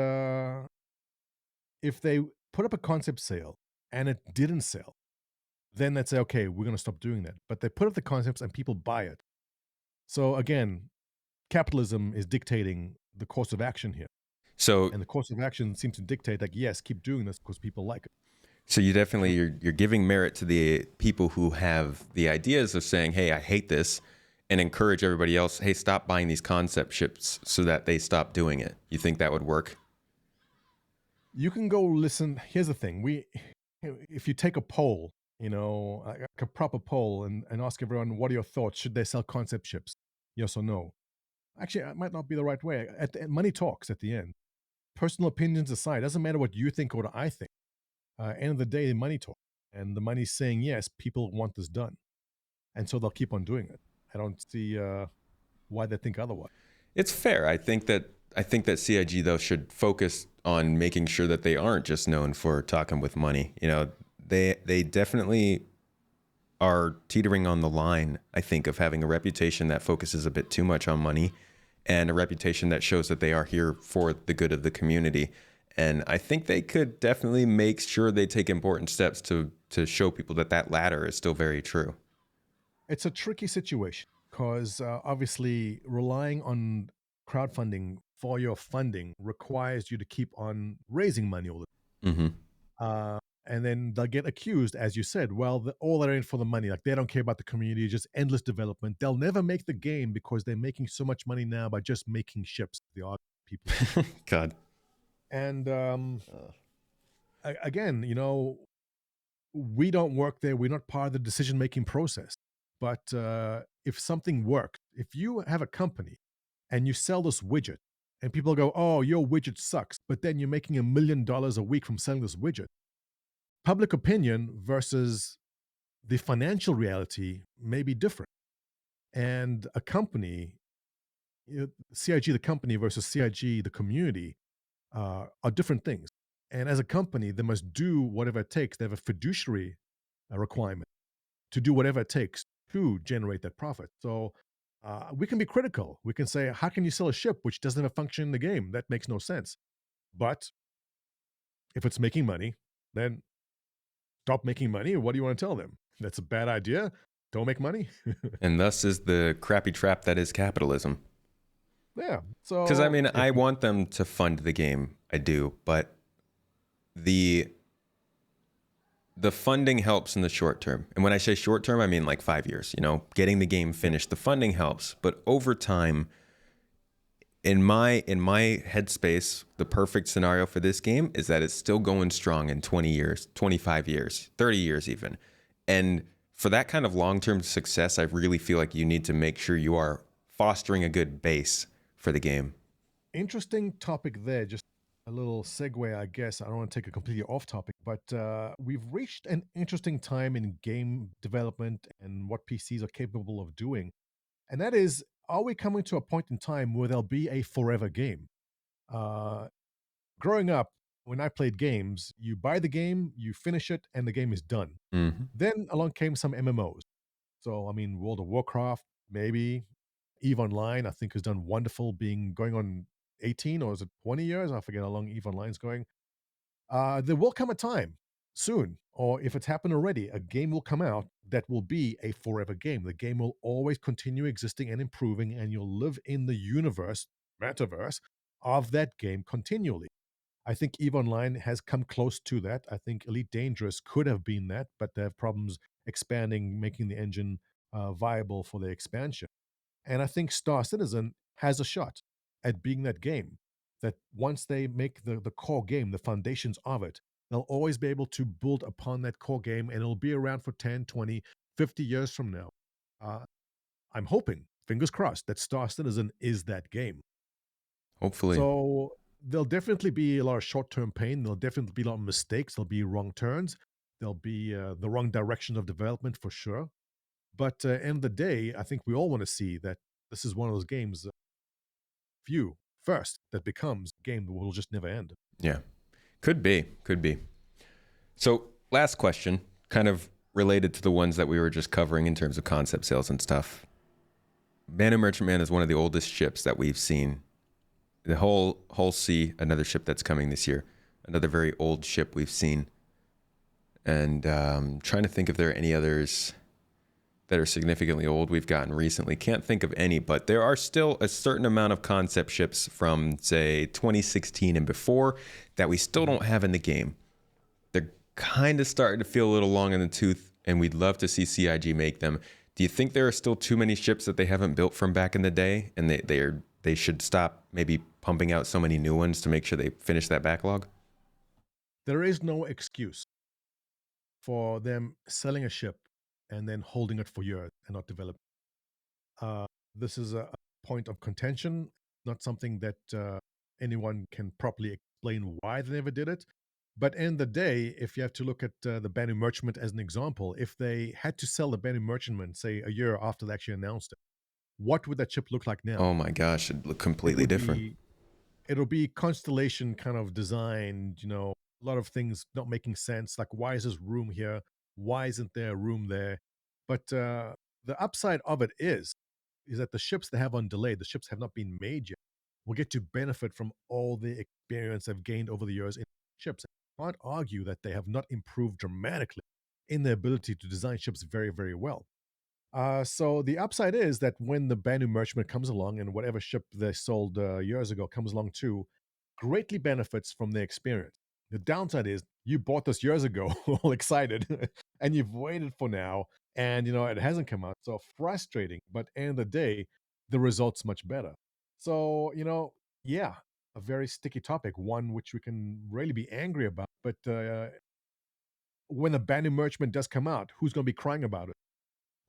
if they put up a concept sale and it didn't sell, then they'd say, okay, we're going to stop doing that. But they put up the concepts and people buy it. So again, capitalism is dictating the course of action here. So And the course of action seems to dictate, like, yes, keep doing this because people like it. so you definitely you're giving merit to the people who have the ideas of saying, hey, I hate this, and encourage everybody else, hey, stop buying these concept ships so that they stop doing it. You think that would work? You can go listen. Here's the thing: if you take a poll, like a proper poll, and ask everyone, what are your thoughts? Should they sell concept ships? Yes or no? Actually, it might not be the right way. Money talks at the end. Personal opinions aside, doesn't matter what you think or what I think. End of the day, the money talks, and the money's saying yes, people want this done, and so they'll keep on doing it. I don't see why they think otherwise. It's fair. I think that CIG though should focus on making sure that they aren't just known for talking with money. They definitely are teetering on the line, I think, of having a reputation that focuses a bit too much on money and a reputation that shows that they are here for the good of the community. And I think they could definitely make sure they take important steps to show people that that latter is still very true. It's a tricky situation because obviously relying on crowdfunding for your funding requires you to keep on raising money all the Mm-hmm. and then they'll get accused, as you said, well, all they're in for the money. Like they don't care about the community, just endless development. They'll never make the game because they're making so much money now by just making ships. The art people. God. And again, we don't work there. We're not part of the decision making process. But if something works, if you have a company and you sell this widget, and people go, "Oh, your widget sucks," but then you're making $1 million a week from selling this widget. Public opinion versus the financial reality may be different. And a company, CIG the company versus CIG the community, are different things. And as a company, they must do whatever it takes. They have a fiduciary requirement to do whatever it takes to generate that profit. So we can be critical. We can say, how can you sell a ship which doesn't have a function in the game? That makes no sense. But if it's making money, then stop making money. What do you want to tell them? That's a bad idea. Don't make money. And thus is the crappy trap that is capitalism. Yeah. So Because I mean, if I you- want them to fund the game. I do, but the funding helps in the short term. And when I say short term, I mean like 5 years. Getting the game finished. The funding helps, but over time, in my headspace, the perfect scenario for this game is that it's still going strong in 20 years, 25 years, 30 years even. And for that kind of long-term success, I really feel like you need to make sure you are fostering a good base for the game. Interesting topic there. Just a little segue, I guess. I don't want to take it completely off topic, but we've reached an interesting time in game development and what PCs are capable of doing. And that is, are we coming to a point in time where there'll be a forever game? Uh, Growing up, when I played games, you buy the game, you finish it, and the game is done. Mm-hmm. Then along came some MMOs. So, I mean, World of Warcraft, maybe. EVE Online, I think, has done wonderful, going on 18 or is it 20 years? I forget how long EVE Online's going. There will come a time soon, or if it's happened already, a game will come out that will be a forever game. The game will always continue existing and improving, and you'll live in the universe, metaverse, of that game continually. I think EVE Online has come close to that. I think Elite Dangerous could have been that, but they have problems expanding, making the engine viable for the expansion. And I think Star Citizen has a shot at being that game. That once they make the core game, the foundations of it, they'll always be able to build upon that core game and it'll be around for 10, 20, 50 years from now. I'm hoping, fingers crossed, that Star Citizen is that game. Hopefully. So there'll definitely be a lot of short-term pain. There'll definitely be a lot of mistakes. There'll be wrong turns. There'll be the wrong direction of development for sure. But end of the day, I think we all want to see that this is one of those games, few first, that becomes a game that will just never end. Yeah. Could be. Could be. So, last question, kind of related to the ones that we were just covering in terms of concept sales and stuff. Banu Merchantman is one of the oldest ships that we've seen. The Hull C, another ship that's coming this year, another very old ship we've seen. And trying to think if there are any others that are significantly old we've gotten recently. Can't think of any, but there are still a certain amount of concept ships from, say, 2016 and before that we still don't have in the game. They're kind of starting to feel a little long in the tooth, and we'd love to see CIG make them. Do you think there are still too many ships that they haven't built from back in the day, and they should stop maybe pumping out so many new ones to make sure they finish that backlog? There is no excuse for them selling a ship and then holding it for years and not developing. This is a point of contention, not something that anyone can properly explain why they never did it. But in the day, if you have to look at the Banu Merchantman as an example, if they had to sell the Banu Merchantman, say a year after they actually announced it, what would that ship look like now? Oh my gosh, it'd look It completely would different. be, it'll be constellation kind of designed, a lot of things not making sense. Like, why is this room here? Why isn't there a room there? But the upside of it is that the ships they have on delay, the ships have not been made yet, will get to benefit from all the experience they've gained over the years in ships. I can't argue that they have not improved dramatically in their ability to design ships very, very well. So the upside is that when the Banu Merchantman comes along and whatever ship they sold years ago comes along too, greatly benefits from the experience. The downside is you bought this years ago, all excited, and you've waited for now, and it hasn't come out. So frustrating, but end of the day, the result's much better. So yeah, a very sticky topic, one which we can really be angry about. But when the Banu Merchantman does come out, who's going to be crying about it?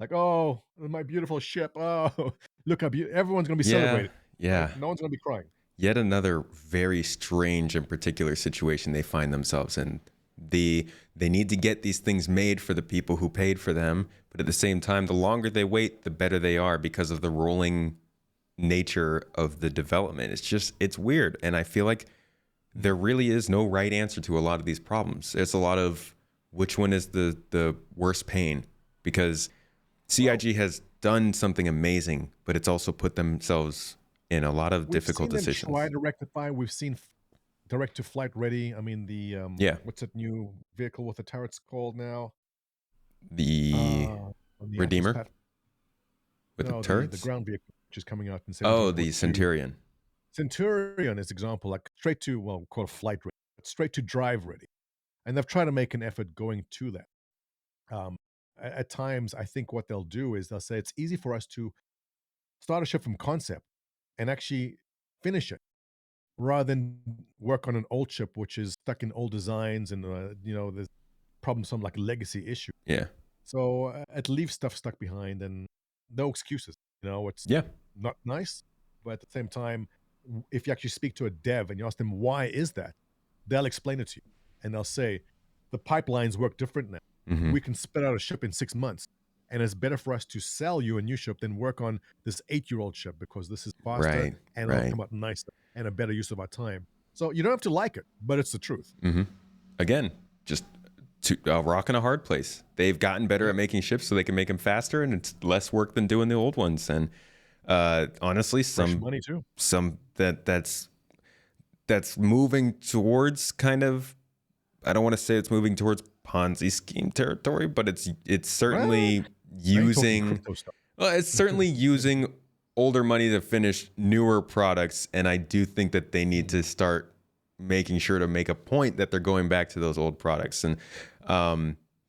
Like, oh, my beautiful ship. Oh, look how beautiful. Everyone's going to be Yeah, celebrating, right? yeah. No one's going to be crying. Yet another very strange and particular situation they find themselves in. They need to get these things made for the people who paid for them, but at the same time, the longer they wait, the better they are because of the rolling nature of the development. It's weird, and I feel like there really is no right answer to a lot of these problems. There's a lot of which one is the worst pain, because CIG has done something amazing, but it's also put themselves in a lot of difficult We've seen decisions. them try to rectify. We've seen direct to flight ready. I mean, the Yeah. what's that new vehicle with the turrets called now? The On the Atlas Redeemer platform. with the No, the turrets. ground vehicle, which is coming out in Oh, the 17.2. Centurion. Centurion is example, like straight to, well, called flight ready, but straight to drive ready. And they've tried to make an effort going to that. At times, I think what they'll do is they'll say it's easy for us to start a ship from concept and actually finish it rather than work on an old ship which is stuck in old designs and there's problems, some like legacy issue. Yeah. So it leaves stuff stuck behind and no excuses. It's Yeah. not nice, but at the same time, if you actually speak to a dev and you ask them why is that, they'll explain it to you and they'll say the pipelines work different now. Mm-hmm. We can spit out a ship in 6 months, and it's better for us to sell you a new ship than work on this 8-year-old ship because this is faster Right. and it'll Right. come out nicer and a better use of our time. So you don't have to like it, but it's the truth. Mm-hmm. Again, just a rock and a hard place. They've gotten better at making ships so they can make them faster, and it's less work than doing the old ones. And honestly, Fresh money too. some that's moving towards kind of, I don't want to say it's moving towards Ponzi scheme territory, but it's certainly using Crypto stuff. well, it's certainly using older money to finish newer products, and I do think that they need to start making sure to make a point that they're going back to those old products. And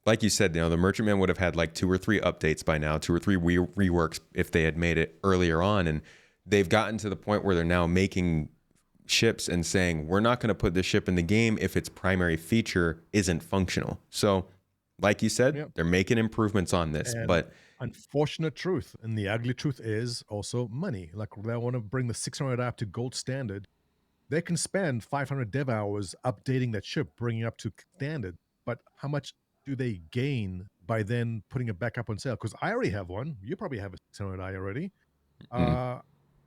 like you said, the Merchantman would have had like 2 or 3 updates by now, 2 or 3 reworks if they had made it earlier on, and they've gotten to the point where they're now making ships and saying, we're not going to put this ship in the game if its primary feature isn't functional. So like you said, they're making improvements on this, And but unfortunate truth, and the ugly truth is also money. Like they want to bring the 600 app to gold standard, they can spend 500 dev hours updating that ship, bringing it up to standard. But how much do they gain by then putting it back up on sale? Because I already have one. You probably have a 600i already.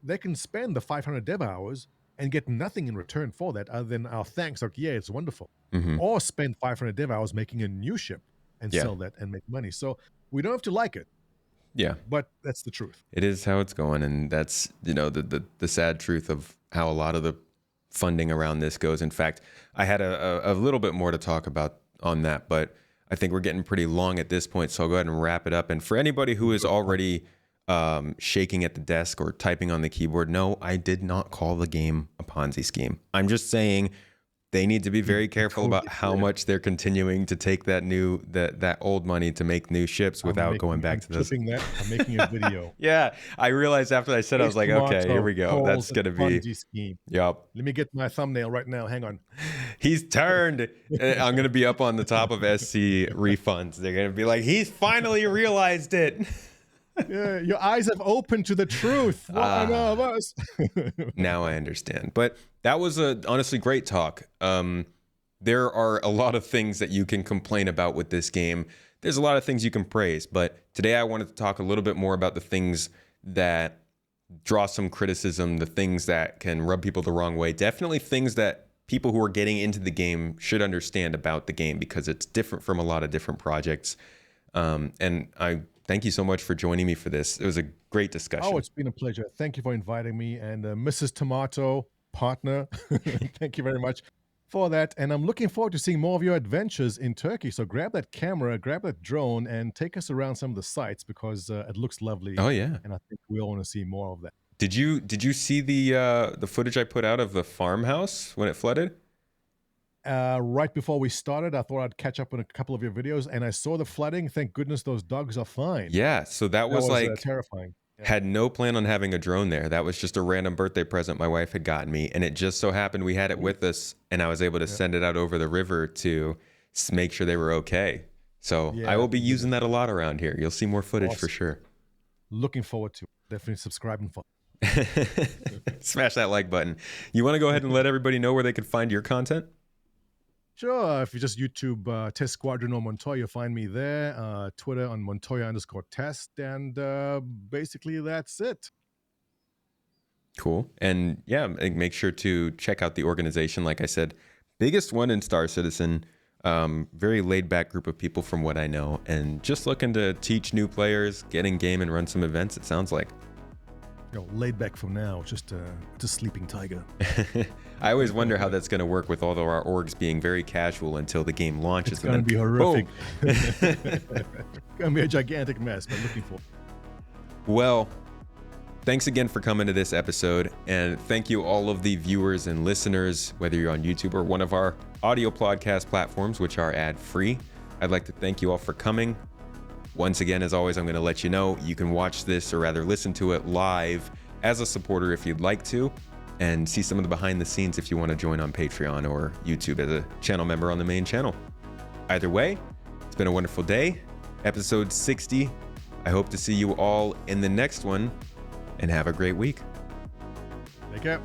They can spend the 500 dev hours and get nothing in return for that other than our thanks. Like, yeah, it's wonderful. Or spend 500 dev hours making a new ship and sell that and make money. So we don't have to like it. Yeah. But that's the truth. It is how it's going. And that's, the sad truth of how a lot of the funding around this goes. In fact, I had a little bit more to talk about on that, but I think we're getting pretty long at this point. So I'll go ahead and wrap it up. And for anybody who is already shaking at the desk or typing on the keyboard, no, I did not call the game a Ponzi scheme. I'm just saying they need to be very careful about how much they're continuing to take that old money to make new ships without going back to this. I'm making a video. Yeah, I realized after I said, I was like, okay, here we go. That's gonna be Ponzi scheme. Yep. Let me get my thumbnail right now. Hang on. He's turned. I'm gonna be up on the top of SC refunds. They're gonna be like, he's finally realized it. Yeah, your eyes have opened to the truth. One of us. Now I understand. But that was a honestly great talk. There are a lot of things that you can complain about with this game. There's a lot of things you can praise. But today I wanted to talk a little bit more about the things that draw some criticism, the things that can rub people the wrong way. Definitely things that people who are getting into the game should understand about the game because it's different from a lot of different projects. And I thank you so much for joining me for this. It was a great discussion. Oh, it's been a pleasure. Thank you for inviting me. And Mrs. Tomato, partner, thank you very much for that. And I'm looking forward to seeing more of your adventures in Turkey. So grab that camera, grab that drone, and take us around some of the sites because it looks lovely. Oh, yeah. And I think we all want to see more of that. Did you see the footage I put out of the farmhouse when it flooded? Right before we started, I thought I'd catch up on a couple of your videos, and I saw the flooding. Thank goodness those dogs are fine. Yeah, so that was like terrifying. Yeah. Had no plan on having a drone there. That was just a random birthday present my wife had gotten me, and it just so happened we had it with us, and I was able to send it out over the river to make sure they were okay. So I will be using that a lot around here. You'll see more footage for sure. Looking forward to it. Definitely subscribe and follow. Smash that like button. You want to go ahead and let everybody know where they can find your content? Sure. If you just YouTube Test Squadron or Montoya, you'll find me there. Twitter on Montoya_test. And basically, that's it. Cool. And yeah, make sure to check out the organization. Like I said, biggest one in Star Citizen. Very laid back group of people from what I know. And just looking to teach new players, get in game and run some events, it sounds like. Laid back from now, just a sleeping tiger. I always wonder how that's going to work with all of our orgs being very casual until the game launches. It's going to be horrific. It's going to be a gigantic mess, but looking forward. Well, thanks again for coming to this episode. And thank you all of the viewers and listeners, whether you're on YouTube or one of our audio podcast platforms, which are ad-free. I'd like to thank you all for coming. Once again, as always, I'm going to let you know you can watch this, or rather listen to it live as a supporter if you'd like to, and see some of the behind the scenes if you want to join on Patreon or YouTube as a channel member on the main channel. Either way, it's been a wonderful day. Episode 60. I hope to see you all in the next one, and have a great week. Take care.